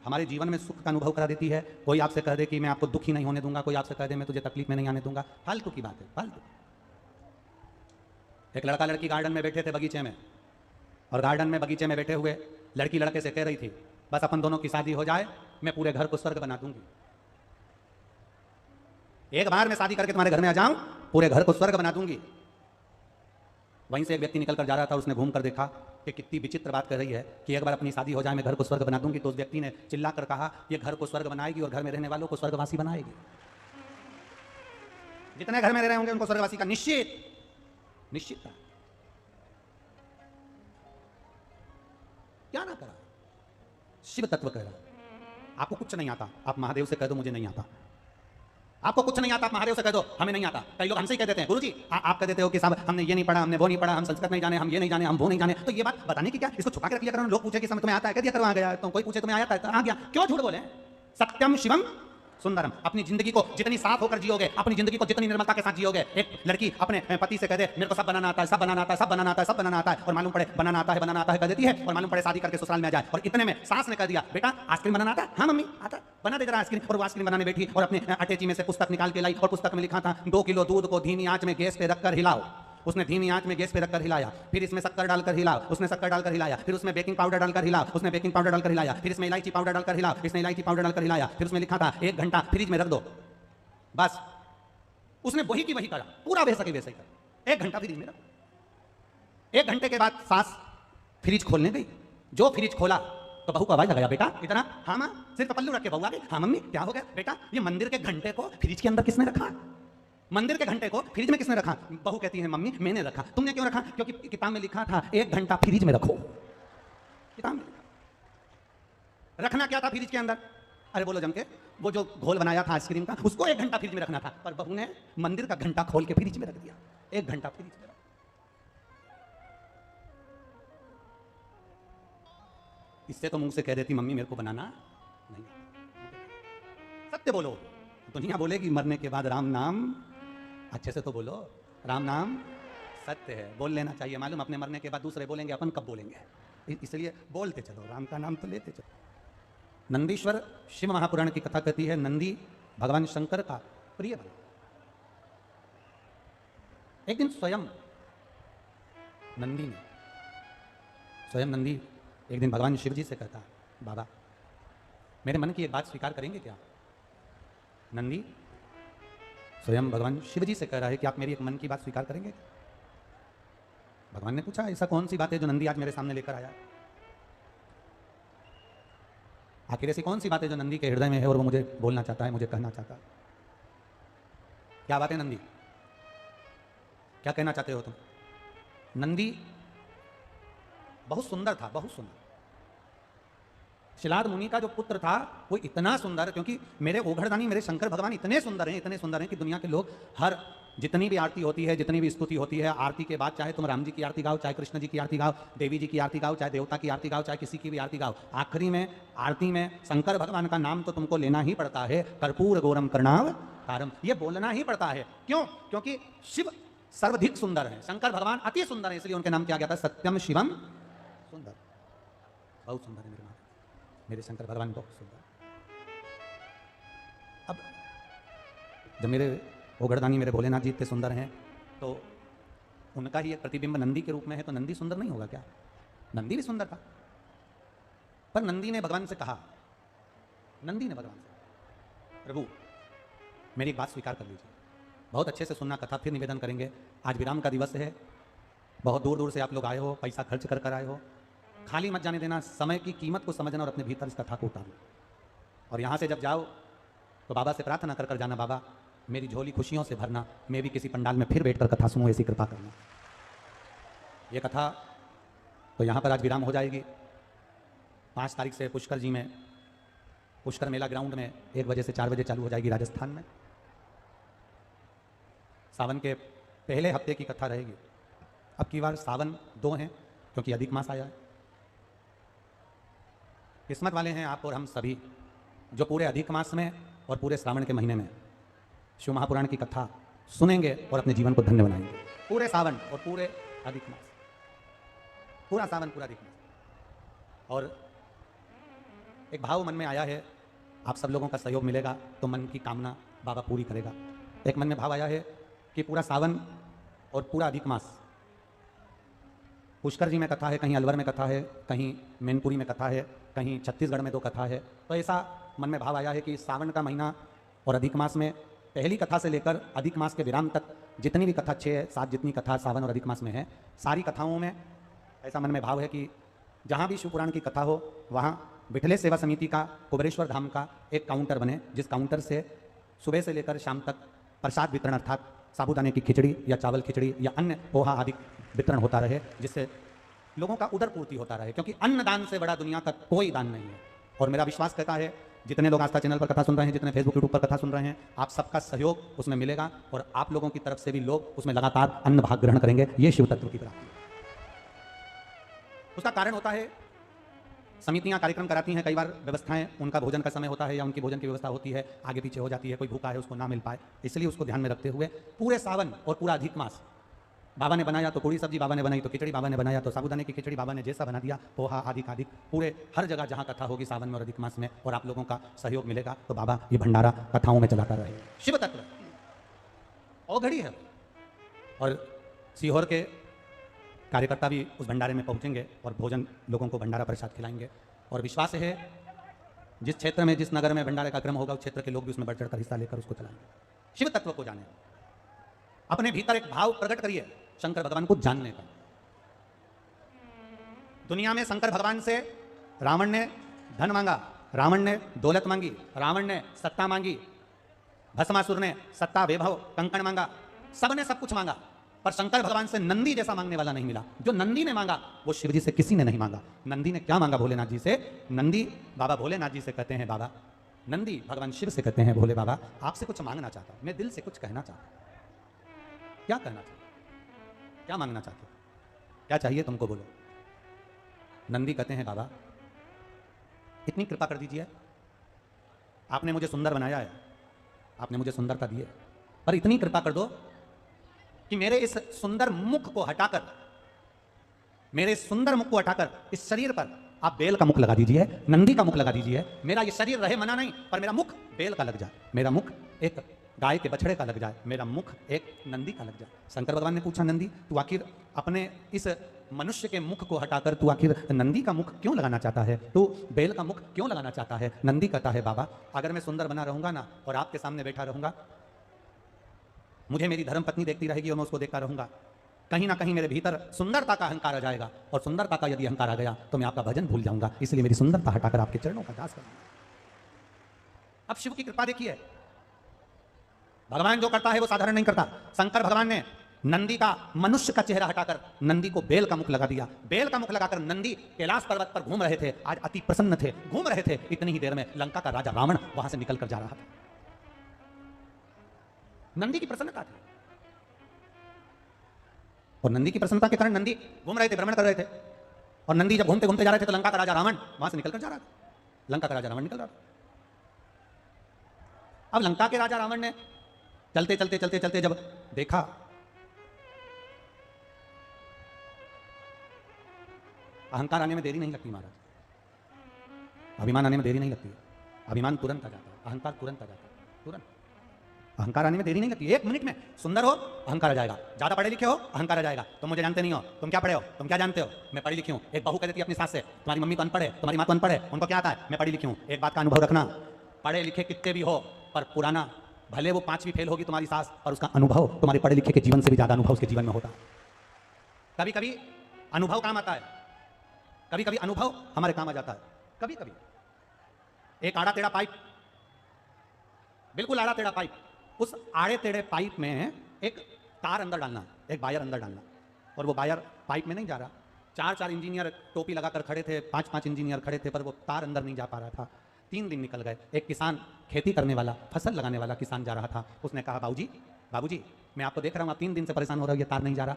हमारे जीवन में सुख का अनुभव करा देती है। कोई आपसे कह दे कि मैं आपको दुखी नहीं होने दूंगा, कोई आपसे कह दे मैं तुझे तकलीफ में नहीं आने दूंगा, फालतू की बात है, फालतू। एक लड़का लड़की गार्डन में बैठे थे बगीचे में, और गार्डन में बगीचे में बैठे हुए लड़की लड़के से कह रही थी, बस अपन दोनों की शादी हो जाए, मैं पूरे घर को स्वर्ग बना दूंगी। एक बार मैं शादी करके तुम्हारे घर में आ जाऊं, पूरे घर को स्वर्ग बना दूंगी। वहीं से एक व्यक्ति निकल कर जा रहा था, उसने घूम कर देखा कि कितनी विचित्र बात कर रही है कि एक बार अपनी शादी हो जाए, मैं घर को स्वर्ग बना दूंगी। तो उस व्यक्ति ने चिल्ला कर कहा, ये घर को स्वर्ग बनाएगी और घर में रहने वालों को स्वर्गवासी बनाएगी। जितने घर में रह रहे होंगे उनको स्वर्गवासी का निश्चित था। क्या ना करा, शिव तत्व कह रहा। आपको कुछ नहीं आता, आप महादेव से कह दो मुझे नहीं आता। आपको कुछ नहीं आता, आप महादेव से कह दो हमें नहीं आता। कई लोग हमसे ही कह देते हैं, गुरुजी आप कह देते हो कि साहब हमने ये नहीं पढ़ा, हमने वो नहीं पढ़ा, हम संस्कृत नहीं जाने, हम ये नहीं जाने, हम वो नहीं जाने। तो ये बात बताने की क्या, इसको छुपा के रख लिया करो। लोग पूछे कि समय तुम्हें आता है, कह दिया करो आ गया। तो कोई पूछे तुम्हें आता है तो आ गया। क्यों झूठ बोले? सत्यम शिवम सुंदरम। अपनी जिंदगी को जितनी साफ होकर जियोगे, अपनी जिंदगी को जितनी निर्मलता के साथ जियोगे। एक लड़की अपने पति से कह दे मेरे को सब बनाना आता है, सब बनाना आता है, सब बनाना आता है, सब बनाना आता है, और मालूम पड़े बनाना आता है कह देती है, और मालूम पड़े शादी करके ससुराल में आ जाए और इतने में सास ने कह दिया बेटा आइसक्रीम बनाना आता है? हाँ मम्मी आता, बना दे जरा आइसक्रीम। और वो आइसक्रीम बनाने बैठी और अपने अटैची में से पुस्तक निकाल के लाई, और पुस्तक में लिखा था 2 किलो दूध को धीमी आंच में गैस पे रखकर हिलाओ। उसने धीमी आंच में गैस पे रखकर हिलाया, फिर इसमें शक्कर डालकर हिलाओ, उसने शक्कर डालकर हिलाया, फिर उसमें बेकिंग पाउडर डालकर हिलाओ, उसने बेकिंग पाउडर डालकर हिलाया, फिर इसमें इलायची पाउडर डालकर हिलाओ, इसने इलायची पाउडर डालकर हिलाया, फिर उसमें लिखा था 1 घंटा फ्रिज में रख दो। बस उसने वही की वही करा, पूरा वैसा की वैसा ही करा, 1 घंटा फ्रिज में रखो। 1 घंटे के बाद सास फ्रिज खोलने गई, जो फ्रिज खोला तो बहू को आवाज लगाया बेटा इतना। हाँ मां, सिर्फ पल्लू रख के बहू आ गई। हाँ मम्मी क्या हो गया? बेटा ये मंदिर के घंटे को फ्रिज के अंदर किसने रखा? मंदिर के घंटे को फ्रिज में किसने रखा? बहू कहती है मम्मी मैंने रखा। तुमने क्यों रखा? क्योंकि किताब में लिखा था 1 घंटा फ्रिज में रखो। किताब में रखना क्या था फ्रिज के अंदर? अरे बोलो जम के, वो जो घोल बनाया था आइसक्रीम का उसको 1 घंटा फ्रिज में रखना था, पर बहू ने मंदिर का घंटा खोल के फ्रिज में रख दिया। 1 घंटा फ्रिज में। इससे तो मुंह से कह देती मम्मी मेरे को बनाना नहीं। सत्य बोलो, दुनिया बोलेगी मरने के बाद राम नाम, अच्छे से तो बोलो राम नाम सत्य है, बोल लेना चाहिए। मालूम अपने मरने के बाद दूसरे बोलेंगे, अपन कब बोलेंगे? इसलिए बोलते चलो, राम का नाम तो लेते चलो। नंदीश्वर शिव महापुराण की कथा कहती है नंदी भगवान शंकर का प्रिय बन। एक दिन स्वयं नंदी एक दिन भगवान शिव जी से कहता बाबा मेरे मन की एक बात स्वीकार करेंगे क्या? नंदी स्वयं भगवान शिव जी से कह रहा है कि आप मेरी एक मन की बात स्वीकार करेंगे? भगवान ने पूछा ऐसा कौन सी बात है जो नंदी आज मेरे सामने लेकर आया? आखिर ऐसी कौन सी बात है जो नंदी के हृदय में है और वो मुझे बोलना चाहता है, मुझे कहना चाहता है? क्या बात है नंदी? क्या कहना चाहते हो तुम? नंदी बहुत सुंदर था, बहुत सुंदर। शिलाद मुनि का जो पुत्र था वो इतना सुंदर, क्योंकि मेरे ओघड़दानी मेरे शंकर भगवान इतने सुंदर हैं कि दुनिया के लोग हर जितनी भी आरती होती है, जितनी भी स्तुति होती है, आरती के बाद चाहे तुम राम जी की आरती गाओ, चाहे कृष्ण जी की आरती गाओ, देवी जी की आरती गाओ, चाहे देवता की आरती गाओ, चाहे किसी की भी आरती गाओ, आखिरी में आरती में शंकर भगवान का नाम तो तुमको लेना ही पड़ता है। कर्पूर गौरम करणाव कारम, ये बोलना ही पड़ता है। क्यों? क्योंकि शिव सर्वाधिक सुंदर है, शंकर भगवान अति सुंदर है, इसलिए उनके नाम क्या गया था? सत्यम शिवम सुंदर। बहुत सुंदर है मेरे शंकर भगवान, बहुत सुंदर। अब जब मेरे ओघड़दानी मेरे भोलेनाथ जी इतने सुंदर हैं तो उनका ही एक प्रतिबिंब नंदी के रूप में है, तो नंदी सुंदर नहीं होगा क्या? नंदी भी सुंदर था, पर नंदी ने भगवान से कहा, प्रभु मेरी एक बात स्वीकार कर लीजिए। बहुत अच्छे से सुनना, कथा फिर निवेदन करेंगे। आज विराम का दिवस है, बहुत दूर दूर से आप लोग आए हो, पैसा खर्च कर कर आए हो, खाली मत जाने देना, समय की कीमत को समझना और अपने भीतर इस कथा को उतारना। और यहाँ से जब जाओ तो बाबा से प्रार्थना कर कर जाना, बाबा मेरी झोली खुशियों से भरना, मैं भी किसी पंडाल में फिर बैठकर कथा सुनूं, ऐसी कृपा करना। ये कथा तो यहाँ पर आज विराम हो जाएगी। 5 तारीख से पुष्कर जी में, पुष्कर मेला ग्राउंड में 1 बजे से 4 बजे चालू हो जाएगी राजस्थान में। सावन के पहले हफ्ते की कथा रहेगी। अब की बार सावन 2 हैं क्योंकि अधिक मास आया है। किस्मत वाले हैं आप और हम सभी जो पूरे अधिक मास में और पूरे श्रावण के महीने में शिव महापुराण की कथा सुनेंगे और अपने जीवन को धन्य बनाएंगे। पूरे सावन और पूरे अधिक मास, पूरा सावन पूरा अधिक मास। और एक भाव मन में आया है, आप सब लोगों का सहयोग मिलेगा तो मन की कामना बाबा पूरी करेगा। एक मन में भाव आया है कि पूरा सावन और पूरा अधिक मास, पुष्कर जी में कथा है, कहीं अलवर में कथा है, कहीं मैनपुरी में कथा है, कहीं छत्तीसगढ़ में 2 कथा है। तो ऐसा मन में भाव आया है कि सावन का महीना और अधिक मास में पहली कथा से लेकर अधिक मास के विराम तक जितनी भी कथा 6-7 जितनी कथा सावन और अधिक मास में है, सारी कथाओं में ऐसा मन में भाव है कि जहाँ भी शिव पुराण की कथा हो वहाँ विठले सेवा समिति का कुबरेश्वर धाम का एक काउंटर बने, जिस काउंटर से सुबह से लेकर शाम तक प्रसाद वितरण अर्थात साबूदाने की खिचड़ी या चावल खिचड़ी या अन्य पोहा आदि वितरण होता रहे, जिससे लोगों का उदर पूर्ति होता रहे। क्योंकि अन्न दान से बड़ा दुनिया का कोई दान नहीं है। और मेरा विश्वास कहता है जितने लोग आस्था चैनल पर कथा सुन रहे हैं, जितने फेसबुक यूट्यूब पर कथा सुन रहे हैं, आप सबका सहयोग उसमें मिलेगा और आप लोगों की तरफ से भी लोग उसमें लगातार अन्न भाग ग्रहण करेंगे। ये शिव तत्व की प्राप्ति। उसका कारण होता है समितियां कार्यक्रम कराती हैं, कई बार व्यवस्थाएं, उनका भोजन का समय होता है या उनकी भोजन की व्यवस्था होती है आगे पीछे हो जाती है, कोई भूखा है उसको ना मिल पाए, इसलिए उसको ध्यान में रखते हुए पूरे सावन और पूरा अधिक मास बाबा ने बनाया तो पूरी सब्जी, बाबा ने बनाई तो खिचड़ी, बाबा ने बनाया तो साबूदाने की खिचड़ी, बाबा ने जैसा बना दिया पोहा आदि आदि, पूरे हर जगह जहाँ कथा होगी सावन में और अधिक मास में और आप लोगों का सहयोग मिलेगा तो बाबा ये भंडारा कथाओं में चलाता रहे। शिव तत्व औघड़ी है। और सीहोर के कार्यकर्ता भी उस भंडारे में पहुंचेंगे और भोजन लोगों को भंडारा प्रसाद खिलाएंगे। और विश्वास है जिस क्षेत्र में, जिस नगर में भंडारे का क्रम होगा उस क्षेत्र के लोग भी उसमें बढ़ चढ़कर हिस्सा लेकर उसको चलाएंगे। शिव तत्व को जाने, अपने भीतर एक भाव प्रकट करिए शंकर भगवान को जानने का। दुनिया में शंकर भगवान से रावण ने धन मांगा, रावण ने दौलत मांगी, रावण ने सत्ता मांगी, भस्मासुर ने सत्ता वैभव कंकण मांगा, सबने सब कुछ मांगा, पर शंकर भगवान से नंदी जैसा मांगने वाला नहीं मिला। जो नंदी ने मांगा वो शिव जी से किसी ने नहीं मांगा। नंदी ने क्या मांगा भोलेनाथ जी से? नंदी बाबा भोलेनाथ जी से कहते हैं, बाबा नंदी भगवान शिव से कहते हैं, भोले बाबा आपसे कुछ मांगना चाहता हूं, मैं दिल से कुछ कहना चाहता हूं। क्या कहना चाहते, क्या मांगना चाहते, क्या चाहिए तुमको, बोलो। नंदी कहते हैं, बाबा इतनी कृपा कर दीजिए, आपने मुझे सुंदर बनाया है, आपने मुझे सुंदरता दी है, पर इतनी कृपा कर दो कि मेरे इस सुंदर मुख को हटाकर, मेरे सुंदर मुख को हटाकर इस शरीर पर आप बेल का मुख लगा दीजिए, नंदी का मुख लगा दीजिए। मेरा ये शरीर रहे मना नहीं, पर मेरा मुख बेल का लग जाए, मेरा मुख एक गाय के बछड़े का लग जाए, मेरा मुख एक नंदी का लग जाए। शंकर भगवान ने पूछा, नंदी तू आखिर अपने इस मनुष्य के मुख को हटाकर तू आखिर नंदी का मुख क्यों लगाना चाहता है, तू बेल का मुख क्यों लगाना चाहता है? नंदी कहता है, बाबा अगर मैं सुंदर बना रहूंगा ना और आपके सामने बैठा रहूंगा, मुझे मेरी धर्म पत्नी देखती रहेगी और मैं उसको देखता रहूंगा, कहीं ना कहीं मेरे भीतर सुंदरता का अहंकार आ जाएगा, और सुंदरता का यदि अहंकार आ गया तो मैं आपका भजन भूल जाऊंगा, इसलिए मेरी सुंदरता हटाकर आपके चरणों का दास करूंगा। अब शिव की कृपा देखिए, भगवान जो करता है वो साधारण नहीं करता। शंकर भगवान ने नंदी का मनुष्य का चेहरा हटाकर नंदी को बेल का मुख लगा दिया। बेल का मुख लगाकर नंदी कैलाश पर्वत पर घूम रहे थे, आज अति प्रसन्न थे, घूम रहे थे। इतनी ही देर में लंका का राजा रावण वहां से निकल कर जा रहा था। नंदी की प्रसन्नता थी, और नंदी की प्रसन्नता के कारण नंदी घूम रहे थे, भ्रमण कर रहे थे, और नंदी जब घूमते घूमते जा रहे थे तो लंका का राजा रावण वहां से निकल कर जा रहा था। लंका का राजा रावण निकल रहा था। अब लंका के राजा रावण ने चलते चलते चलते चलते जब देखा, अहंकार आने में देरी नहीं लगती महाराज, अभिमान आने में देरी नहीं लगती है। अभिमान तुरंत आ जाता है, अहंकार तुरंत आ जाता है, तुरंत। अहंकार आने में देरी नहीं लगती, 1 मिनट में सुंदर हो अहंकार आ जाएगा, ज्यादा पढ़े लिखे हो अहंकार आ जाएगा, तुम मुझे जानते नहीं हो, तुम क्या पढ़े हो, तुम क्या जानते हो, मैं पढ़ी लिखी हूं। एक बहू कह देती है अपनी सास से, तुम्हारी मम्मी तो अनपढ़ है, तुम्हारी मां तो अनपढ़ है, उनको क्या आता है, मैं पढ़ी लिखी हूं। एक बात का अनुभव रखना, पढ़े लिखे कितने भी हो पर पुराना, भले वो 5वीं फेल होगी तुम्हारी सास, और उसका अनुभव तुम्हारे पढ़े लिखे के जीवन से भी ज्यादा अनुभव उसके जीवन में होता है। कभी कभी अनुभव काम आता है, कभी कभी अनुभव हमारे काम आ जाता है। कभी कभी एक आड़ा टेढ़ा पाइप, बिल्कुल आड़ा टेढ़ा पाइप, उस आड़े टेढ़े पाइप में एक तार अंदर डालना, एक वायर अंदर डालना, और वो वायर पाइप में नहीं जा रहा। 4 इंजीनियर टोपी लगाकर खड़े थे, 5 इंजीनियर खड़े थे, पर वो तार अंदर नहीं जा पा रहा था। 3 दिन निकल गए। एक किसान, खेती करने वाला, फसल लगाने वाला किसान जा रहा था। उसने कहा, बाबूजी मैं आपको देख रहा हूँ, आप 3 दिन से परेशान हो रहे हो, ये तार नहीं जा रहा,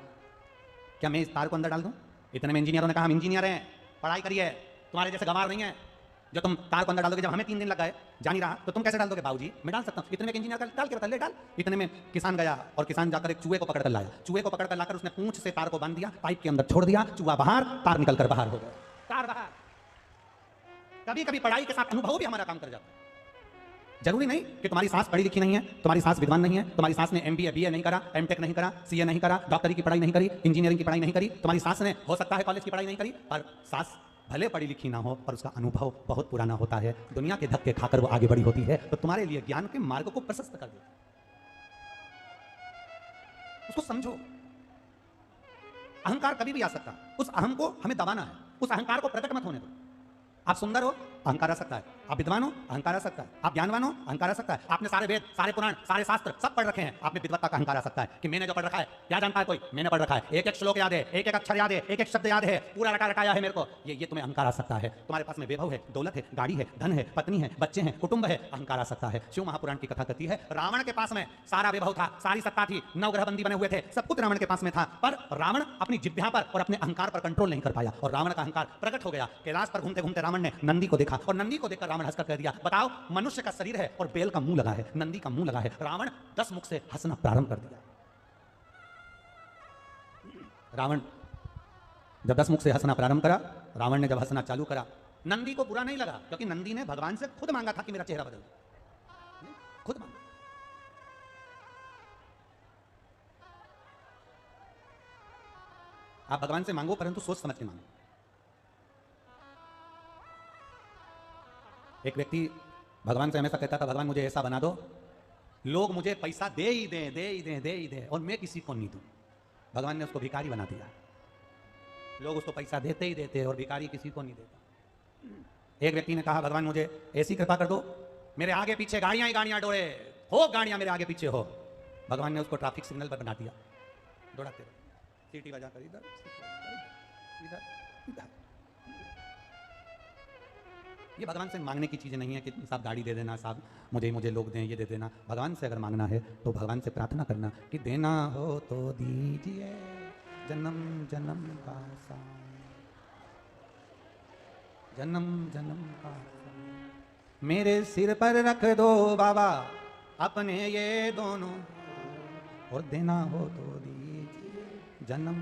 क्या मैं इस तार को अंदर डाल दूँ? इतने में इंजीनियरों ने कहा, हम इंजीनियर हैं, पढ़ाई करिए, तुम्हारे जैसे गंवार नहीं है जो तुम तार को अंदर डालोगे। जब हमें 3 दिन लग गए, जा नहीं रहा, तो तुम कैसे डाल दोगे? बाबूजी मैं डाल सकता हूँ। इतने में इंजीनियर का डाल के बता, ले डाल। इतने में किसान गया और किसान जाकर एक चूहे को पकड़ कर लाया। चूहे को पकड़ कर लाकर उसने पूंछ से तार को बांध दिया, पाइप के अंदर छोड़ दिया, चूहा बाहर, तार निकल कर बाहर हो गया, तार बाहर। कभी कभी पढ़ाई के साथ अनुभव भी हमारा काम कर जाता है। जरूरी नहीं कि तुम्हारी सास पढ़ी लिखी नहीं है, तुम्हारी सास विद्वान नहीं है, तुम्हारी सास ने MBA BA नहीं करा, MTech नहीं करा, CA नहीं करा, डॉक्टरी की पढ़ाई नहीं करी, इंजीनियरिंग की पढ़ाई नहीं करी, तुम्हारी सास ने हो सकता है कॉलेज की पढ़ाई नहीं करी, पर सास भले पढ़ी लिखी ना हो पर उसका अनुभव बहुत पुराना होता है, दुनिया के धक्के खाकर वो आगे बढ़ी होती है, तो तुम्हारे लिए ज्ञान के मार्ग को प्रशस्त कर देती है। उसको समझो। अहंकार कभी भी आ सकता है, उस अहम को हमें दबाना है, उस अहंकार को प्रकट मत होने दो। आप सुंदर हो, अहंकार आ सकता है, आप विद्वान हो, अहंकार आ सकता है, आप ज्ञानवान हो, अहंकार आ सकता है, आपने सारे वेद, सारे पुराण, सारे शास्त्र सब पढ़ रखे हैं, आप में विद्वत्ता का अहंकार आ सकता है कि मैंने जो पढ़ रखा है, क्या जानता है कोई, मैंने पढ़ रखा है, एक एक श्लोक याद है, एक एक अक्षर याद है, एक एक शब्द याद है, पूरा रटा रटाया है मेरे को, ये तुम्हें अहंकार आ सकता है। तुम्हारे पास में वैभव है, दौलत है, गाड़ी है, धन है, पत्नी है, बच्चे हैं, कुटुंब है, अहंकार आ सकता है। शिव महापुराण की कथा कहती है, रावण के पास में सारा वैभव था, सारी सत्ता थी, 9 ग्रह बंदी बने हुए थे, सब कुछ रावण के पास में था, पर रावण अपनी जिह्वा पर और अपने अहंकार पर कंट्रोल नहीं कर पाया, और रावण का अहंकार प्रकट हो गया। कैलाश पर घूमते घूमते रावण ने नंदी को देखा और नंदी को देखकर रावण हंसकर कह दिया, बताओ मनुष्य का शरीर है और बेल का मुंह लगा है, नंदी का मुंह लगा है। रावण 10 मुख से हंसना प्रारंभ कर दिया। रावण जब 10 मुख से हंसना प्रारंभ करा, रावण ने जब हंसना चालू करा, नंदी को बुरा नहीं लगा, क्योंकि नंदी ने भगवान से खुद मांगा था कि मेरा चेहरा बदल दो, खुद मांगा। आप भगवान से मांगो, परंतु सोच समझ के मांगो। एक व्यक्ति भगवान से हमेशा कहता था, भगवान मुझे ऐसा बना दो, लोग मुझे पैसा दे ही दें, दे ही दें, दे ही दें, और मैं किसी को नहीं दूं। भगवान ने उसको भिखारी बना दिया। लोग उसको पैसा देते ही देते और भिखारी किसी को नहीं देता। एक व्यक्ति ने कहा, भगवान मुझे ऐसी कृपा कर दो, मेरे आगे पीछे गाड़ियां ही गाड़ियां दौड़े हो, गाड़ियां मेरे आगे पीछे हो। भगवान ने उसको ट्रैफिक सिग्नल पर बना दिया, दौड़ाते रहो, सीटी बजा कर इधर इधर इधर। ये भगवान से मांगने की चीजें नहीं है कि साहब गाड़ी दे देना, साहब मुझे लोग दें, ये दे देना। भगवान से अगर मांगना है तो भगवान से प्रार्थना करना कि देना हो तो दीजिए, जन्म जन्म का साथ, जन्म जन्म का साथ मेरे सिर पर रख दो बाबा अपने ये दोनों, और देना हो तो दीजिए जन्म।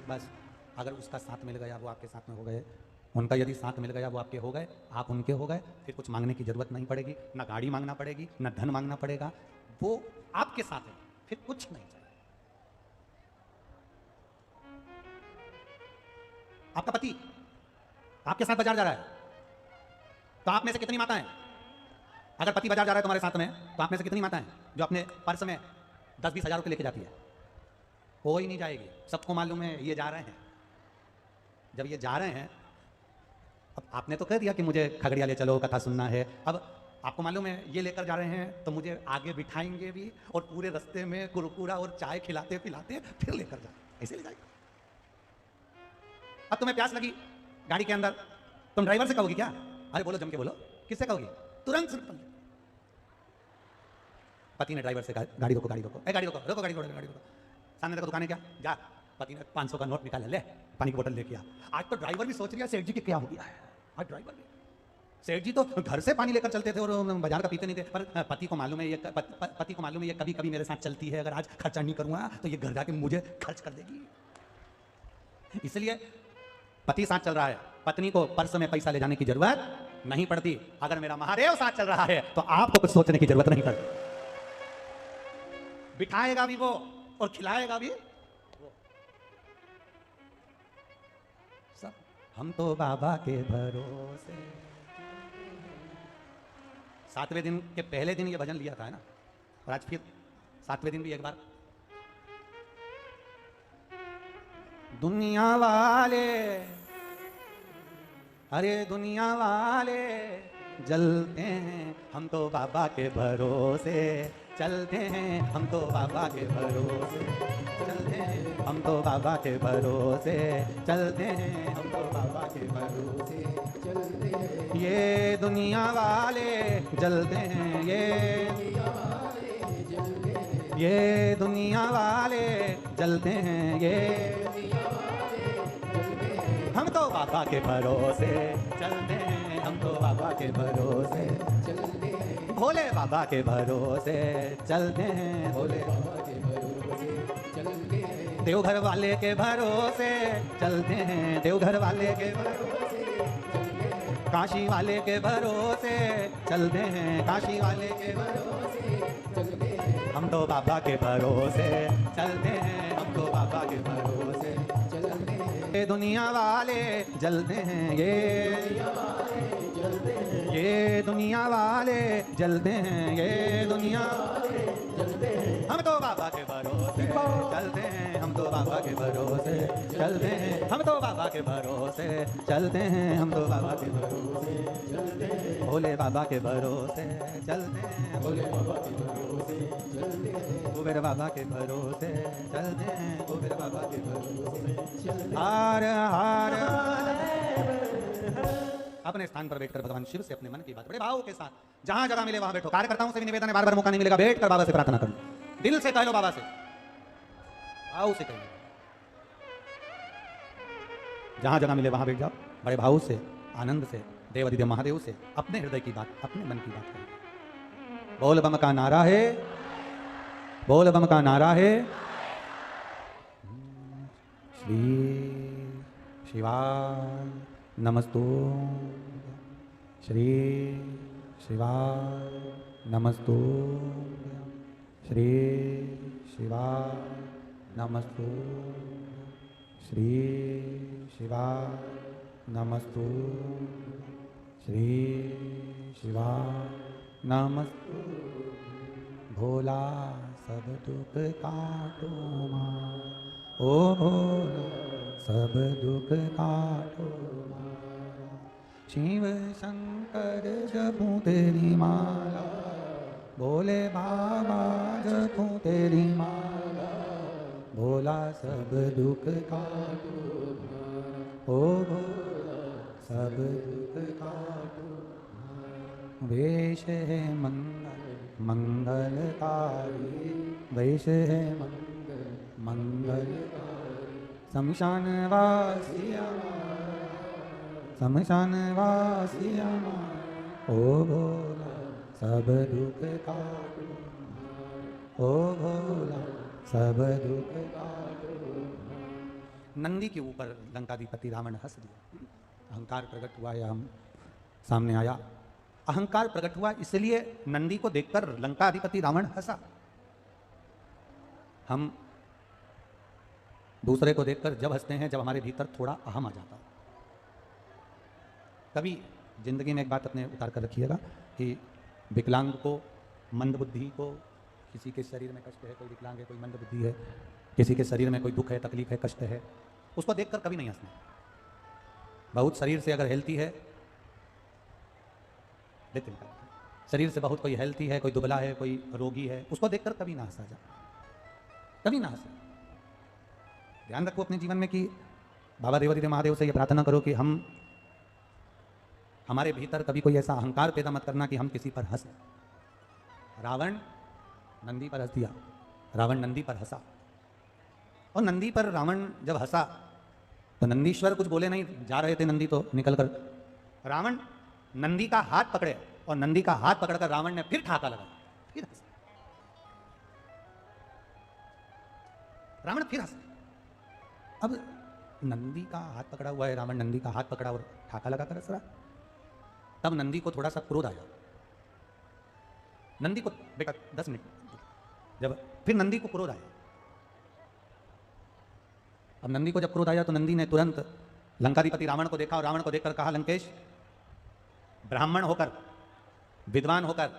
बस अगर उसका साथ मिल गया वो आपके साथ में हो गए, उनका यदि साथ मिल गया वो आपके हो गए, आप उनके हो गए, फिर कुछ मांगने की जरूरत नहीं पड़ेगी, ना गाड़ी मांगना पड़ेगी, ना धन मांगना पड़ेगा, वो आपके साथ है, फिर कुछ नहीं चाहिए। आपका पति आपके साथ बाजार जा रहा है, तो आप में से कितनी माताएं, अगर पति बाजार जा रहा है तुम्हारे साथ में, तो आप में से कितनी माताएं जो अपने पर्स में 10-20 हज़ार रुपये लेके जाती है? हो ही नहीं जाएगी। सबको मालूम है ये जा रहे हैं। जब ये जा रहे हैं, अब आपने तो कह दिया कि मुझे खगड़िया ले चलो, कथा सुनना है, अब आपको मालूम है ये लेकर जा रहे हैं तो मुझे आगे बिठाएंगे भी, और पूरे रास्ते में कुरकुरा और चाय खिलाते पिलाते फिर लेकर जाए, ऐसे ले जाएगा। अब तुम्हें प्यास लगी गाड़ी के अंदर, तुम ड्राइवर से कहोगी क्या? अरे बोलो, जम के बोलो, किससे कहोगी? तुरंत सिंपल। पति ने ड्राइवर से कहा, गाड़ी रोको, गाड़ी रोको, गाड़ी रोको, रोको गाड़ी, गाड़ी रोको। सामने देखो दुकान है क्या, जा। पति ने 500 का नोट निकाला, ले पानी की बोतल लेके आ। आज तो ड्राइवर भी सोच रहा है सेठ जी की क्या हो गया है। आज ड्राइवर भी, सेठ जी तो घर से पानी लेकर चलते थे और बाजार का पीते नहीं थे, पर पति को मालूम है ये पति को मालूम है ये कभी कभी मेरे साथ चलती है, अगर आज खर्चा नहीं करूंगा तो ये घर जाके मुझे खर्च कर देगी। इसलिए पति साथ चल रहा है, पत्नी को पर्स में पैसा ले जाने की जरूरत नहीं पड़ती। अगर मेरा महादेव साथ चल रहा है तो आपको कुछ सोचने की जरूरत नहीं पड़ती। बिठाएगा भी वो और खिलाएगा भी वो। सब हम तो बाबा के भरोसे। 7वें दिन के पहले दिन ये भजन लिया था, है ना, और आज फिर 7वें दिन भी एक बार। दुनिया वाले, अरे दुनिया वाले जलते हैं, हम तो बाबा के भरोसे चलते हैं, हम तो बाबा के भरोसे चलते हैं, हम तो बाबा के भरोसे चलते हैं, हम तो बाबा के भरोसे चलते हैं। ये दुनिया वाले जलते हैं, ये दुनिया वाले जलते हैं, हम तो बाबा के भरोसे चलते हैं, हम तो बाबा के भरोसे चलते हैं, भोले बाबा के भरोसे चलते हैं, भोले बाबा के भरोसे चलते हैं, देवघर वाले के भरोसे चलते हैं, देवघर वाले के भरोसे चलते हैं, काशी वाले के भरोसे चलते हैं, काशी वाले के भरोसे चलते हैं, हम तो बाबा के भरोसे चलते हैं, हम तो बाबा के भरोसे चलते हैं। ये दुनिया वाले जलते हैं, ये दुनिया वाले जलते हैं, ये दुनिया वाले जलते हैं, हम तो बाबा के भरोसे चलते हैं, हम तो बाबा के भरोसे चलते हैं, हम तो बाबा के भरोसे चलते हैं, हम तो बाबा के भरोसे चलते हैं, भोले बाबा के भरोसे चलते हैं, भोले बाबा के भरोसे चलते हैं, कुबेर बाबा के भरोसे चलते हैं, कुबेर बाबा के भरोसे चलते हैं। हार हार अपने स्थान पर बैठकर भगवान शिव से अपने मन की बात बड़े भाव के साथ जहां जगह मिले वहां बैठो। कार्यकर्ताओं से भी निवेदन है, बार बार मौका नहीं मिलेगा, बैठकर बाबा से प्रार्थना करो, दिल से कह लो बाबा से, भाव से कहिए, जहां जगह मिले वहां बैठ जाओ, बड़े भाव से आनंद से देवाधिदेव महादेव से अपने हृदय की बात, अपने मन की बात करें। बोल बम का नारा है, बोल बम का नारा है। श्री शिवाय नमस्तु, श्री शिवाय नमस्तु, श्री शिवाय नमस्तु, श्री शिवाय नमस्तु, श्री शिवाय नमस्तु। भोला सब दुख काटो मां, ओ भोला सब दुख काटो मां। शिव शंकर जपूं तेरी माला, भोले बाबा जपूं तेरी माला। भोला सब दुख काटो मां, ओ भोला सब दुख काटो मां। वेश है मंगल मंगलकारी, वेश है मंगल मंगलकारी। शमशान वासिया, शमशान वासिया, ओ भोला सब दुख काटो, ओ भोला सब दुख काटो। नंदी के ऊपर लंकाधिपति रावण हंस दिया। अहंकार प्रकट हुआ या हम सामने आया। अहंकार प्रकट हुआ इसलिए नंदी को देखकर लंकाधिपति रावण हंसा। हम दूसरे को देखकर जब हंसते हैं जब हमारे भीतर थोड़ा अहम आ जाता है। कभी जिंदगी में एक बात अपने उतार कर रखिएगा कि विकलांग को, मंदबुद्धि को, किसी के शरीर में कष्ट है, कोई विकलांग है, कोई मंदबुद्धि है, किसी के शरीर में कोई दुख है, तकलीफ है, कष्ट है, उसको देखकर कभी नहीं हंसना। बहुत शरीर से अगर हेल्थी है, शरीर से बहुत कोई हेल्थी है, कोई दुबला है, कोई रोगी है, उसको देखकर कभी ना हंसा जा, कभी ना हंसा। ध्यान रखो अपने जीवन में कि बाबा देवाधिदेव महादेव से ये प्रार्थना करो कि हमारे भीतर कभी कोई ऐसा अहंकार पैदा मत करना कि हम किसी पर हंसे। रावण नंदी पर हंस दिया, रावण नंदी पर हंसा, और नंदी पर रावण जब हंसा तो नंदीश्वर कुछ बोले नहीं, जा रहे थे नंदी तो निकलकर। रावण नंदी का हाथ पकड़े और नंदी का हाथ पकड़कर रावण ने फिर ठाका लगाया, फिर हंसा। रावण फिर हंसा। अब नंदी का हाथ पकड़ा हुआ है, रावण नंदी का हाथ पकड़ा और ठाका लगाकर हंस रहा। तब नंदी को थोड़ा सा क्रोध आया। नंदी को बेटा 10 मिनट, जब फिर नंदी को क्रोध आया। अब नंदी को जब क्रोध आया तो नंदी ने तुरंत लंकाधिपति रावण को देखा और रावण को देखकर कहा, लंकेश, ब्राह्मण होकर, विद्वान होकर,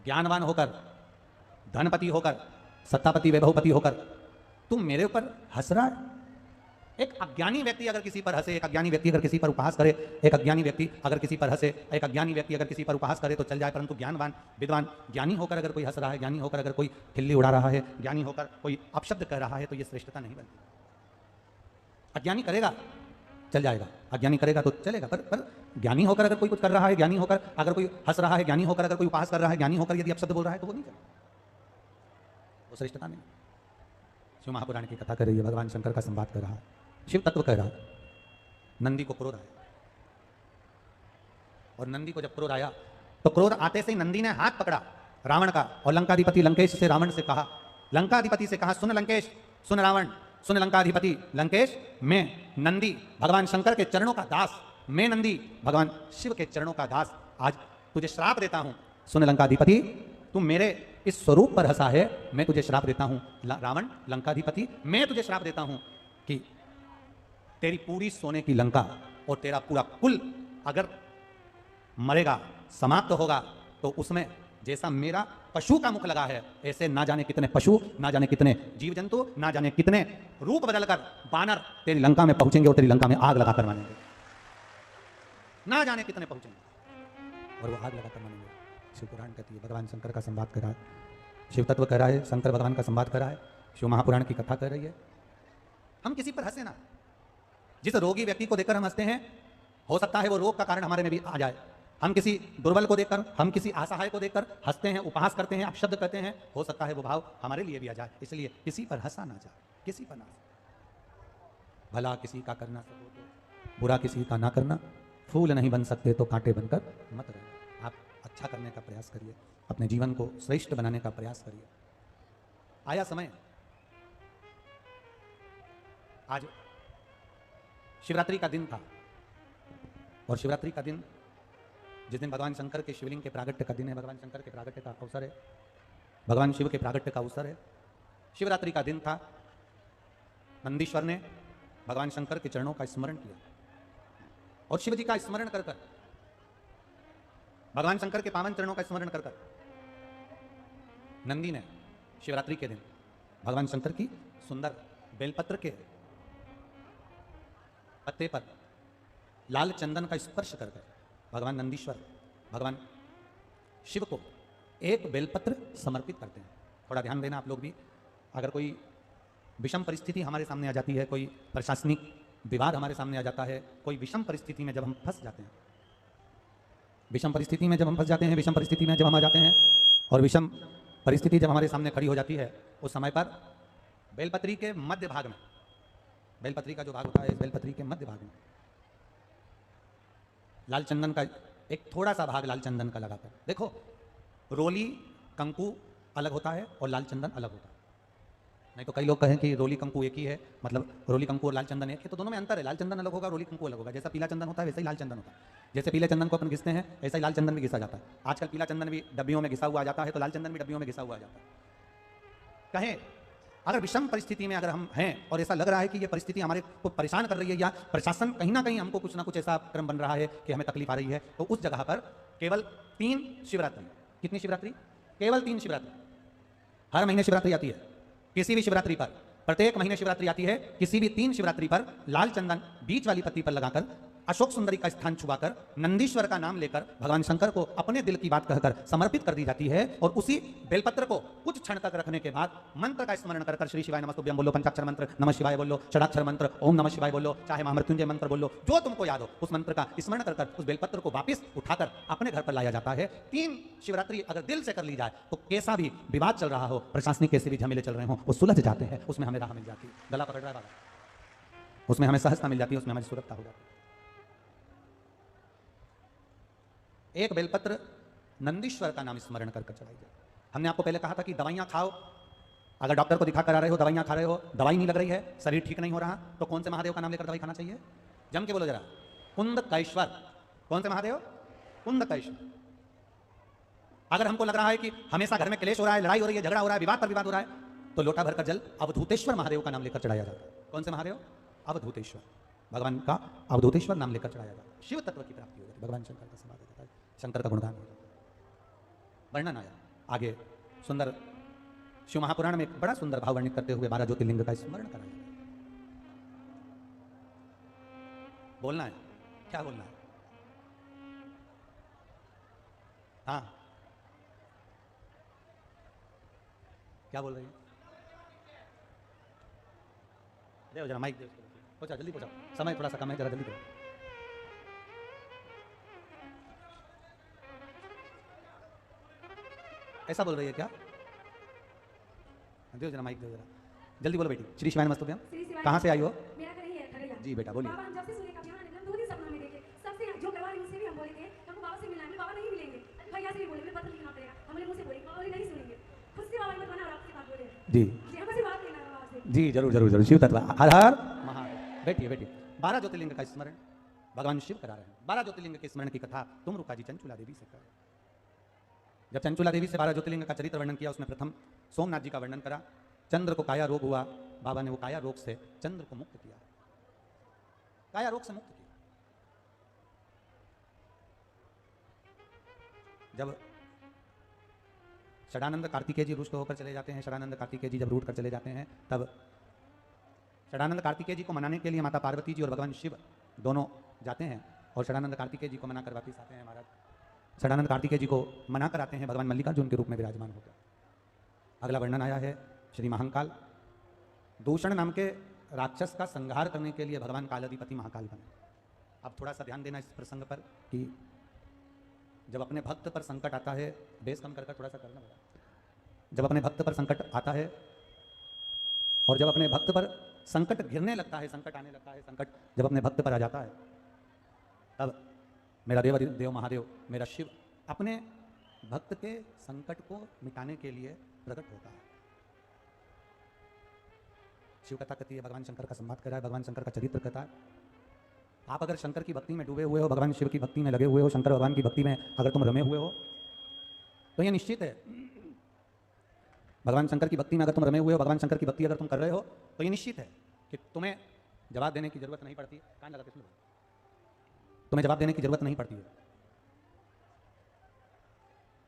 ज्ञानवान होकर, धनपति होकर, सत्तापति वैभवपति होकर तुम मेरे ऊपर हंस रहा है। एक अज्ञानी व्यक्ति अगर किसी पर हंसे, एक अज्ञानी व्यक्ति अगर किसी पर उपहास करे, एक अज्ञानी व्यक्ति अगर किसी पर हंसे, एक अज्ञानी व्यक्ति अगर किसी पर उपहास करे तो चल जाए, परंतु ज्ञानवान, विद्वान, ज्ञानी होकर अगर कोई हंस रहा है, ज्ञानी होकर अगर कोई खिल्ली उड़ा रहा है, ज्ञानी होकर कोई अपशब्द कह रहा है, तो ये श्रेष्ठता नहीं बनती। अज्ञानी करेगा चल जाएगा, अज्ञानी करेगा तो चलेगा, पर ज्ञानी होकर अगर कोई कुछ कर रहा है, ज्ञानी होकर अगर कोई हंस रहा है, ज्ञानी होकर अगर कोई उपहास कर रहा है, ज्ञानी होकर यदि अपशब्द बोल रहा है तो वो नहीं चलेगा, वो श्रेष्ठता नहीं। शिव महापुराण की कथा कर रही है, भगवान शंकर का संवाद कर रहा है, शिव तत्व कह रहा है। नंदी को क्रोध आया, और नंदी को जब क्रोध आया तो क्रोध आते से नंदी ने हाथ पकड़ा रावण का, और लंकाधिपति लंकेश से रावण से कहा, लंकाधिपति से कहा, सुन लंकेश, सुन रावण, सुन लंकाधिपति लंकेश, मैं नंदी भगवान शंकर के चरणों का दास, मैं नंदी भगवान शिव के चरणों का दास आज तुझे श्राप देता हूं। सुन लंकाधिपति, तू मेरे इस स्वरूप पर हंसा है, मैं तुझे श्राप देता हूं। रावण, लंकाधिपति, मैं तुझे श्राप देता हूं कि तेरी पूरी सोने की लंका और तेरा पूरा कुल अगर मरेगा, समाप्त होगा, तो उसमें जैसा मेरा पशु का मुख लगा है, ऐसे ना जाने कितने पशु, ना जाने कितने जीव जंतु, ना जाने कितने रूप बदलकर बानर तेरी लंका में पहुंचेंगे और तेरी लंका में आग लगाकर मारेंगे, ना जाने कितने पहुंचेंगे और वो आग लगाकर मारेंगे। शिव पुराण कहती है, भगवान शंकर का संवाद कर रहा है, शिव तत्व कर रहा है, शंकर भगवान का संवाद कर रहा है, शिव महापुराण की कथा कर रही है। हम किसी पर हंसे ना। जिस रोगी व्यक्ति को देखकर हम हंसते हैं, हो सकता है वो रोग का कारण हमारे में भी आ जाए। हम किसी दुर्बल को देखकर, हम किसी असहाय को देखकर हंसते हैं, उपहास करते हैं, अपशब्द करते हैं, हो सकता है वो भाव हमारे लिए भी आ जाए। इसलिए किसी पर हंसा ना जाए, किसी पर ना। भला किसी का करना सब हो तो बुरा किसी का ना करना, फूल नहीं बन सकते तो कांटे बनकर मत रहना। आप अच्छा करने का प्रयास करिए, अपने जीवन को श्रेष्ठ बनाने का प्रयास करिए। आया समय, आज शिवरात्रि का दिन था और शिवरात्रि का दिन जिस दिन भगवान शंकर के शिवलिंग के प्रागट्य का दिन है, भगवान शंकर के प्रागट्य का अवसर है, भगवान शिव के प्रागट्य का अवसर है, शिवरात्रि का दिन था। नंदीश्वर ने भगवान शंकर के चरणों का स्मरण किया और शिव जी का स्मरण कर कर, भगवान शंकर के पावन चरणों का स्मरण कर कर नंदी ने शिवरात्रि के दिन भगवान शंकर की सुंदर बेलपत्र के पत्ते पर लाल चंदन का स्पर्श कर कर भगवान नंदीश्वर भगवान शिव को एक बेलपत्र समर्पित करते हैं। थोड़ा ध्यान देना आप लोग भी, अगर कोई विषम परिस्थिति हमारे सामने आ जाती है, कोई प्रशासनिक विवाद हमारे सामने आ जाता है, कोई विषम परिस्थिति में जब हम फंस जाते हैं, विषम परिस्थिति में जब हम फंस जाते हैं, विषम परिस्थिति में जब हम आ जाते हैं और विषम परिस्थिति जब हमारे सामने खड़ी हो जाती है, उस समय पर बेलपत्री के मध्य भाग में, बेलपत्री का जो भाग होता है, इस बेलपत्री के मध्य भाग में लाल चंदन का एक थोड़ा सा भाग लाल चंदन का लगाकर, देखो रोली कंकु अलग होता है और लाल चंदन अलग होता है। नहीं तो कई लोग कहें कि रोली कंकु एक ही है, मतलब रोली कंकु और लाल चंदन एक है, तो दोनों में अंतर है। लाल चंदन अलग होगा, रोली कंकु अलग होगा। जैसा पीला चंदन होता है वैसे ही लाल चंदन होता है। जैसे पीले चंदन को अपन घिसते हैं ऐसा ही लाल चंदन भी घिसा जाता है। आजकल पीला चंदन भी डब्बियों में घिसा हुआ आ जाता है, तो लाल चंदन भी डब्बियों में घिसा हुआ आ जाता है। कहें अगर विषम परिस्थिति में अगर हम हैं और ऐसा लग रहा है कि ये परिस्थिति हमारे को परेशान कर रही है या प्रशासन कहीं ना कहीं हमको कुछ ना कुछ ऐसा क्रम बन रहा है कि हमें तकलीफ आ रही है, तो उस जगह पर केवल 3 शिवरात्रि, कितनी शिवरात्रि? केवल 3 शिवरात्रि। हर महीने शिवरात्रि आती है, किसी भी शिवरात्रि पर, प्रत्येक महीने शिवरात्रि आती है, किसी भी 3 शिवरात्रि पर लाल चंदन बीच वाली पत्ती पर लगाकर अशोक सुंदरी का स्थान छुआकर नंदीश्वर का नाम लेकर भगवान शंकर को अपने दिल की बात कहकर समर्पित कर दी जाती है। और उसी बेलपत्र को कुछ क्षण तक रखने के बाद मंत्र का स्मरण कर श्री शिवाय नमस्तुभ्यं बोलो, पंचाक्षर मंत्र नमः शिवाय बोलो, षडाक्षर मंत्र ओम नमः शिवाय बोलो, चाहे महामृत्युंजय मंत्र बोलो, जो तुमको याद हो उस मंत्र का स्मरण कर उस बेलपत्र को वापिस उठाकर अपने घर पर लाया जाता है। 3 शिवरात्रि अगर दिल से कर ली जाए तो कैसा भी विवाद चल रहा हो, प्रशासनिक कैसे भी झमेले चल रहे हो, वो सुलझ जाते हैं। उसमें हमें राह मिल जाती है। गला पकड़ रहा है बाबा, उसमें हमें सहजता मिल जाती है, उसमें हमारी सुरक्षा हो जाती है। एक बेलपत्र नंदीश्वर का नाम स्मरण कर चढ़ाई जाए। हमने आपको पहले कहा था कि दवाइयां खाओ, अगर डॉक्टर को दिखा कर आ रहे हो, दवाइयां खा रहे हो, दवाई नहीं लग रही है, शरीर ठीक नहीं हो रहा, तो कौन से महादेव का नाम लेकर दवाई खाना चाहिए? जम के बोलो जरा, कुंदकेश्वर। कौन से महादेव? कुंदकेश्वर। अगर हमको लग रहा है कि हमेशा घर में क्लेश हो रहा है, लड़ाई हो रही है, झगड़ा हो रहा है, विवाद पर विवाद हो रहा है, तो लोटा भरकर जल अवधूतेश्वर महादेव का नाम लेकर चढ़ाया जाता है। कौन से महादेव? अवधूतेश्वर। भगवान का अवधूतेश्वर नाम लेकर चढ़ाया जाता है। शिव तत्व की प्राप्ति हो जाती है, भगवान शंकर का समाधि होता है, शंकर का गुणगान हो जाता है। वर्णन आया आगे सुंदर शिव महापुराण में एक बड़ा सुंदर भाव वर्णित करते हुए 12 ज्योतिर्लिंग का स्मरण कराया गया। बोलना है, क्या बोलना है? हाँ, क्या बोल रही है? दे जरा माइक दे, पहुंचाओ जल्दी पहुंचाओ, समय थोड़ा सा कम है, जरा जल्दी करो। ऐसा बोल रही है क्या? दे जरा माइक, दे जरा जल्दी बोलो बेटी। श्री शिवाय नमस्तुभ्यं। कहाँ से आई हो? मेरा घर ही है खगड़िया। जी बेटा बोलिए। बाबा हम जब से सूर्य का बिहान निकला 2 दिन सपना में देखे, सबसे जो करवा रही उनसे भी हम बोले थे हमको बाबा से मिलना है, बाबा नहीं मिलेंगे, भैया से भी बोले पत्र लिखना पड़ेगा, हमने मुझसे बोले बाबा नहीं सुनेंगे, खुद से बाबा मत बना और आपसे बात बोले जी जी, हमसे बात लेना बाबा से जी, जरूर जरूर जरूर। शिव तत्व हर हर महादेव। बैठिए बैठिए। 12 ज्योतिर्लिंग का स्मरण भगवान शिव करा रहे हैं। 12 ज्योतिर्लिंग के स्मरण की कथा तुम रुका जी चंचुला देवी से कर। जब चंचुला देवी से 12 ज्योतिर्लिंग का चरित्र वर्णन किया, उसमें प्रथम सोमनाथ जी का वर्णन करा। चंद्र को काया रोग हुआ, बाबा ने वो काया रोग से चंद्र को मुक्त किया, काया रोग से मुक्त किया। जब षडानंद कार्तिकेय जी रुष्ट होकर चले जाते हैं, षडानंद कार्तिकेय जी जब रूठ कर चले जाते हैं, तब षडानंद कार्तिकेय जी को मनाने के लिए माता पार्वती जी और भगवान शिव दोनों जाते हैं और षडानंद कार्तिकेय जी को मनाकर वापिस आते हैं। महाराज षडानंद कार्तिकेय जी को मना कर आते हैं, भगवान मल्लिकार्जुन के रूप में विराजमान होकर। अगला वर्णन आया है श्री महाकाल। दूषण नाम के राक्षस का संहार करने के लिए भगवान कालाधिपति महाकाल बने। अब थोड़ा सा ध्यान देना इस प्रसंग पर कि जब अपने भक्त पर संकट आता है, बेस कम कर थोड़ा सा करना पड़ा, जब अपने भक्त पर संकट आता है और जब अपने भक्त पर संकट घिरने लगता है, संकट आने लगता है, संकट जब अपने भक्त पर आ जाता है, तब मेरा देव महादेव, मेरा शिव अपने भक्त के संकट को मिटाने के लिए प्रकट होता है। शिव कथा कहती है, भगवान शंकर का संवाद कर रहा है, भगवान शंकर का चरित्र कहता है। आप अगर शंकर की भक्ति में डूबे हुए हो, भगवान शिव की भक्ति में लगे हुए हो, शंकर भगवान की भक्ति में अगर तुम रमे हुए हो, तो यह निश्चित है, भगवान शंकर की भक्ति में अगर तुम रमे हुए हो, भगवान शंकर की भक्ति अगर तुम कर रहे हो, तो ये निश्चित है कि तुम्हें जवाब देने की जरूरत नहीं पड़ती। कान लगा के सुनो, तुम्हें जवाब देने की जरूरत नहीं पड़ती है।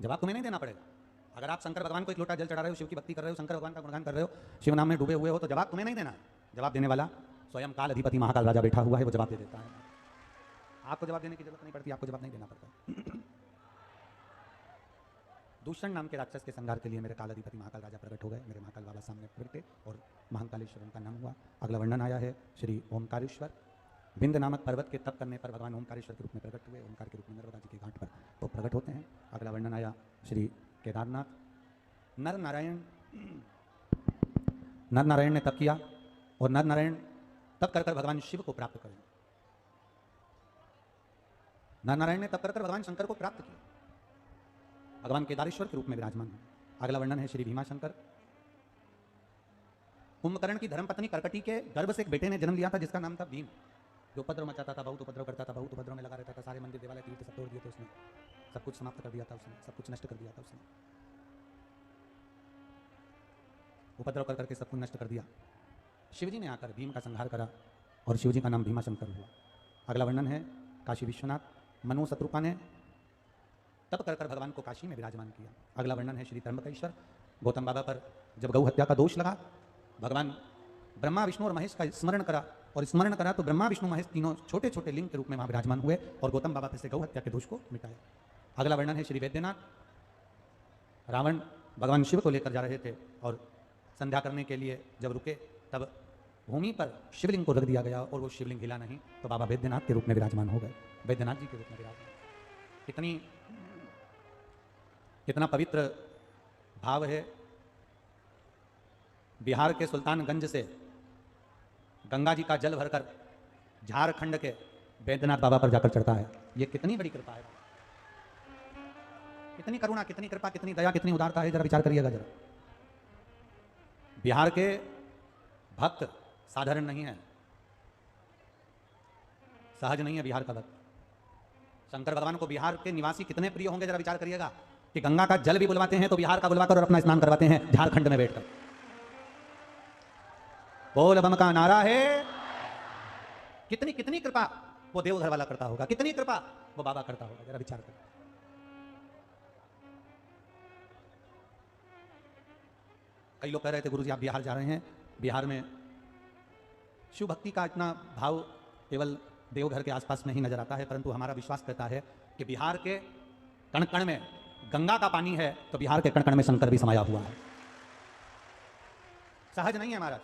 जवाब तुम्हें नहीं देना पड़ेगा। अगर आप शंकर भगवान को एक लोटा जल चढ़ा रहे हो, शिव की भक्ति कर रहे हो, शंकर भगवान का गुणगान कर रहे हो, शिव नाम में डूबे हुए हो, तो जवाब तुम्हें नहीं देना है। जवाब देने वाला स्वयं काल अधिपति महाकाल राजा बैठा हुआ है, वो जवाब दे देता है। आपको जवाब देने की जरूरत नहीं पड़ती, आपको जवाब नहीं देना पड़ता। दूषण नाम के राक्षस के संहार के लिए मेरे काल अधिपति महाकाल राजा प्रकट हो गए, मेरे महाकाल बाबा सामने प्रकटे और महाकालेश्वर उनका नाम हुआ। अगला वर्णन आया है श्री ओमकारेश्वर। बिंद नामक पर्वत के तप करने पर भगवान ओमकारेश्वर के रूप में प्रकट हुए, ओमकार के रूप में नर्मदा जी के घाट पर तो प्रकट होते हैं। अगला वर्णन आया श्री केदारनाथ। नर नारायण ने तप किया और नर नारायण तप कर भगवान शिव को प्राप्त करें। नर नारायण ने तप कर भगवान शंकर को प्राप्त किया, भगवान केदारेश्वर के रूप में विराजमान है। अगला वर्णन है श्री भीमाशंकर। कुंभकर्ण की धर्मपत्नी करकटी के गर्भ से एक बेटे ने जन्म लिया था जिसका नाम था भीम, जो उपद्रव मचाता था, बहुत उपद्रव करता था, बहुत उपद्रव में लगा रहता था। सारे मंदिर देवालय तीर्थ सब तोड़ दिए थे उसने, सब कुछ समाप्त कर दिया था उसने, सब कुछ नष्ट कर दिया था उसने, उपद्रव कर करके सब कुछ नष्ट कर दिया। शिवजी ने आकर भीम का संहार करा और शिवजी का नाम भीमाशंकर हुआ। अगला वर्णन है काशी विश्वनाथ। मनु शत्रुपा ने तप कर भगवान को काशी में विराजमान किया। अगला वर्णन है श्री त्र्यंबकेश्वर। गौतम बाबा पर जब गौ हत्या का दोष लगा, भगवान ब्रह्मा विष्णु और महेश का स्मरण करा, और स्मरण करा तो ब्रह्मा विष्णु महेश तीनों छोटे छोटे लिंग के रूप में वहां विराजमान हुए और गौतम बाबा पे से गौ हत्या के दोष को मिटाया। अगला वर्णन है श्री वैद्यनाथ। रावण भगवान शिव को लेकर जा रहे थे और संध्या करने के लिए जब रुके तब भूमि पर शिवलिंग को रख दिया गया और वो शिवलिंग हिला नहीं, तो बाबा वैद्यनाथ के रूप में विराजमान हो गए, वैद्यनाथ जी के रूप में विराजमान। कितना पवित्र भाव है। बिहार के सुल्तानगंज से गंगा जी का जल भरकर झारखंड के वैद्यनाथ बाबा पर जाकर चढ़ता है। ये कितनी बड़ी कृपा है, कितनी करुणा, कितनी कृपा, कितनी दया, कितनी उदारता है, जरा विचार करिएगा जरा। बिहार के भक्त साधारण नहीं है, सहज नहीं है बिहार का भक्त। शंकर भगवान को बिहार के निवासी कितने प्रिय होंगे, जरा विचार करिएगा कि गंगा का जल भी बुलवाते हैं तो बिहार का बुलवाकर और अपना स्नान करवाते हैं झारखंड में बैठकर। बोल बम का नारा है। कितनी कितनी कृपा वो देवघर वाला करता होगा, कितनी कृपा वो बाबा करता होगा, जरा विचार कर। कई लोग कह रहे थे गुरुजी आप बिहार जा रहे हैं, बिहार में शिव भक्ति का इतना भाव केवल देवघर के आसपास में ही नजर आता है, परंतु हमारा विश्वास कहता है कि बिहार के कण कण में गंगा का पानी है तो बिहार के कण कण में शंकर भी समाया हुआ है। सहज नहीं है महाराज।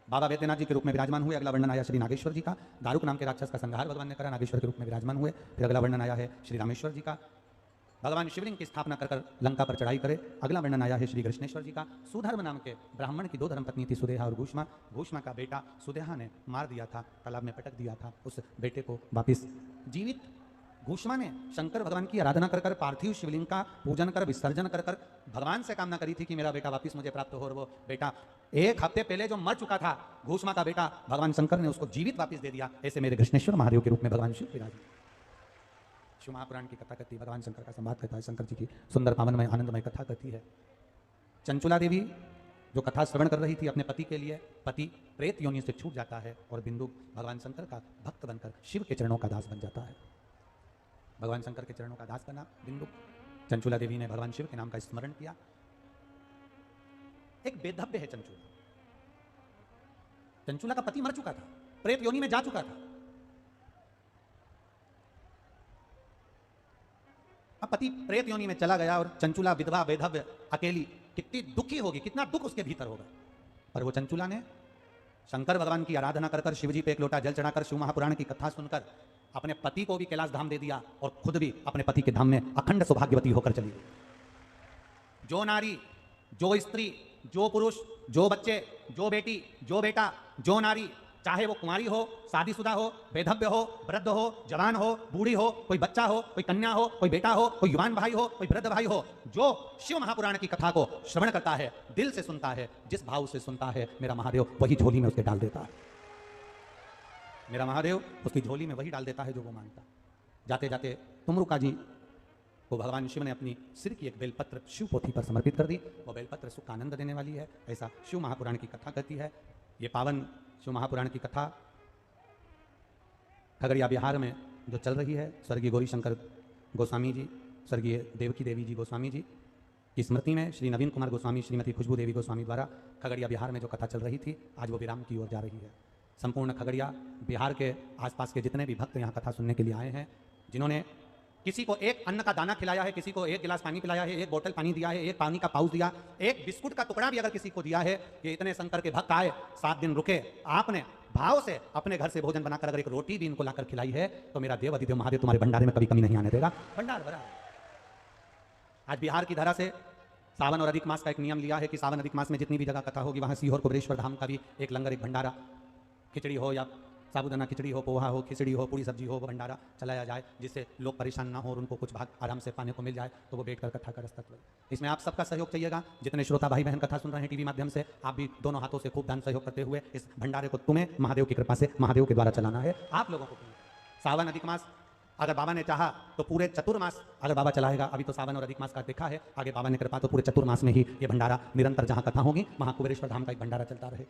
बाबा वैद्यनाथ जी के रूप में विराजमान हुए। अगला वर्णन आया श्री नागेश्वर जी का। दारुक नाम के राक्षस का संहार भगवान ने करा, नागेश्वर के रूप में विराजमान हुए। फिर अगला वर्णन आया है श्री रामेश्वर जी का। भगवान शिवलिंग की स्थापना कर लंका पर चढ़ाई करे। अगला वर्णन आया है श्री कृष्णेश्वर जी का। सुधर्म नाम के ब्राह्मण की दो धर्मपत्नी थी, सुदेहा और घूष्मा। घूष्मा का बेटा सुदेहा ने मार दिया था, तालाब में पटक दिया था, उस बेटे को वापिस जीवित घूष्मा ने शंकर भगवान की आराधना कर पार्थिव शिवलिंग का पूजन कर विसर्जन कर भगवान से कामना करी थी कि मेरा बेटा वापिस मुझे प्राप्त हो। और वो बेटा एक हफ्ते पहले जो मर चुका था घूष्मा का बेटा, भगवान शंकर ने उसको जीवित वापिस दे दिया। ऐसे मेरे कृष्णेश्वर महादेव के रूप में भगवान शिव विराज। शिव महापुराण की कथा कहती है, भगवान शंकर का संवाद कहता है, शंकर जी की सुंदर पावनमय आनंदमय कथा कहती है। चंचुला देवी जो कथा श्रवण कर रही थी अपने पति के लिए, पति प्रेत योनि से छूट जाता है और बिंदु भगवान शंकर का भक्त बनकर शिव के चरणों का दास बन जाता है। भगवान शंकर के चरणों का दास बना बिंदु। चंचुला देवी ने भगवान शिव के नाम का स्मरण किया। एक बेधव्य है चंचुला। चंचुला का पति मर चुका था, प्रेत योनि में जा चुका था। अब पति प्रेत योनि में चला गया और चंचुला विधवा बेधव्य अकेली, कितनी दुखी होगी, कितना दुख उसके भीतर होगा। पर वो चंचुला ने शंकर भगवान की आराधना कर शिवजी पे एक लोटा जल चढ़ाकर शिव महापुराण की कथा सुनकर अपने पति को भी कैलाश धाम दे दिया और खुद भी अपने पति के धाम में अखंड सौभाग्यवती होकर चली गई। जो नारी, जो स्त्री, जो पुरुष, जो बच्चे, जो बेटी, जो बेटा, जो नारी चाहे वो कुंवारी हो, शादीशुदा हो, बेधव्य हो, वृद्ध हो, जवान हो, बूढ़ी हो, कोई बच्चा हो, कोई कन्या हो, कोई बेटा हो, कोई युवान भाई हो, कोई वृद्ध भाई हो, जो शिव महापुराण की कथा को श्रवण करता है, दिल से सुनता है, जिस भाव से सुनता है, मेरा महादेव वही झोली में उसके डाल देता है। मेरा महादेव उसकी झोली में वही डाल देता है जो वो मांगता। जाते जाते तुमरुका जी को भगवान शिव ने अपनी सिर की एक बेलपत्र शिव पोथी पर समर्पित कर दी। वो बेलपत्र सुख का आनंद देने वाली है, ऐसा शिव महापुराण की कथा कहती है। ये पावन शिव महापुराण की कथा खगड़िया बिहार में जो चल रही है, स्वर्गीय गौरीशंकर गोस्वामी जी, स्वर्गीय देवकी देवी जी गोस्वामी जी की स्मृति में श्री नवीन कुमार गोस्वामी, श्रीमती खुशबू देवी गोस्वामी द्वारा खगड़िया बिहार में जो कथा चल रही थी, आज वो विराम की ओर जा रही है। संपूर्ण खगड़िया बिहार के आसपास के जितने भी भक्त यहाँ कथा सुनने के लिए आए हैं, जिन्होंने किसी को एक अन्न का दाना खिलाया है, किसी को एक गिलास पानी पिलाया है, एक बोतल पानी दिया है, एक पानी का पाउच दिया, एक बिस्कुट का टुकड़ा भी अगर किसी को दिया है, ये इतने शंकर के भक्त आए, 7 दिन रुके, आपने भाव से अपने घर से भोजन बनाकर अगर एक रोटी भी इनको लाकर खिलाई है, तो मेरा देव अधिदेव महादेव तुम्हारे भंडारे में कभी कमी नहीं आने देगा। भंडार भरा। आज बिहार की धरा से सावन और अधिक मास का एक नियम लिया है कि सावन अधिक मास में जितनी भी जगह कथा होगी, वहां सीहोर कुबेरेश्वर धाम का भी एक लंगर, एक भंडारा, खिचड़ी हो या साबुदाना खिचड़ी हो, पोहा हो, खिचड़ी हो, पूरी सब्जी हो, वो भंडारा चलाया जाए, जिससे लोग परेशान ना हो और उनको कुछ भाग आराम से पाने को मिल जाए, तो वो बैठकर कथा का रस्तत्व है। इसमें आप सबका सहयोग चाहिएगा। जितने श्रोता भाई बहन कथा सुन रहे हैं टीवी माध्यम से, आप भी दोनों हाथों से खूब दान सहयोग करते हुए इस भंडारे को तुम्हें महादेव की कृपा से महादेव के द्वारा चलाना है। आप लोगों को सावन अधिक मास अगर बाबा ने चाहा तो पूरे चतुर्मास अगर बाबा चलाएगा, अभी तो सावन और अधिक मास का देखा है, आगे बाबा ने कृपा तो पूरे चतुर्मास में ही ये भंडारा निरंतर जहां कथा होगी वहां कुबेरेश्वर धाम का एक भंडारा चलता रहे।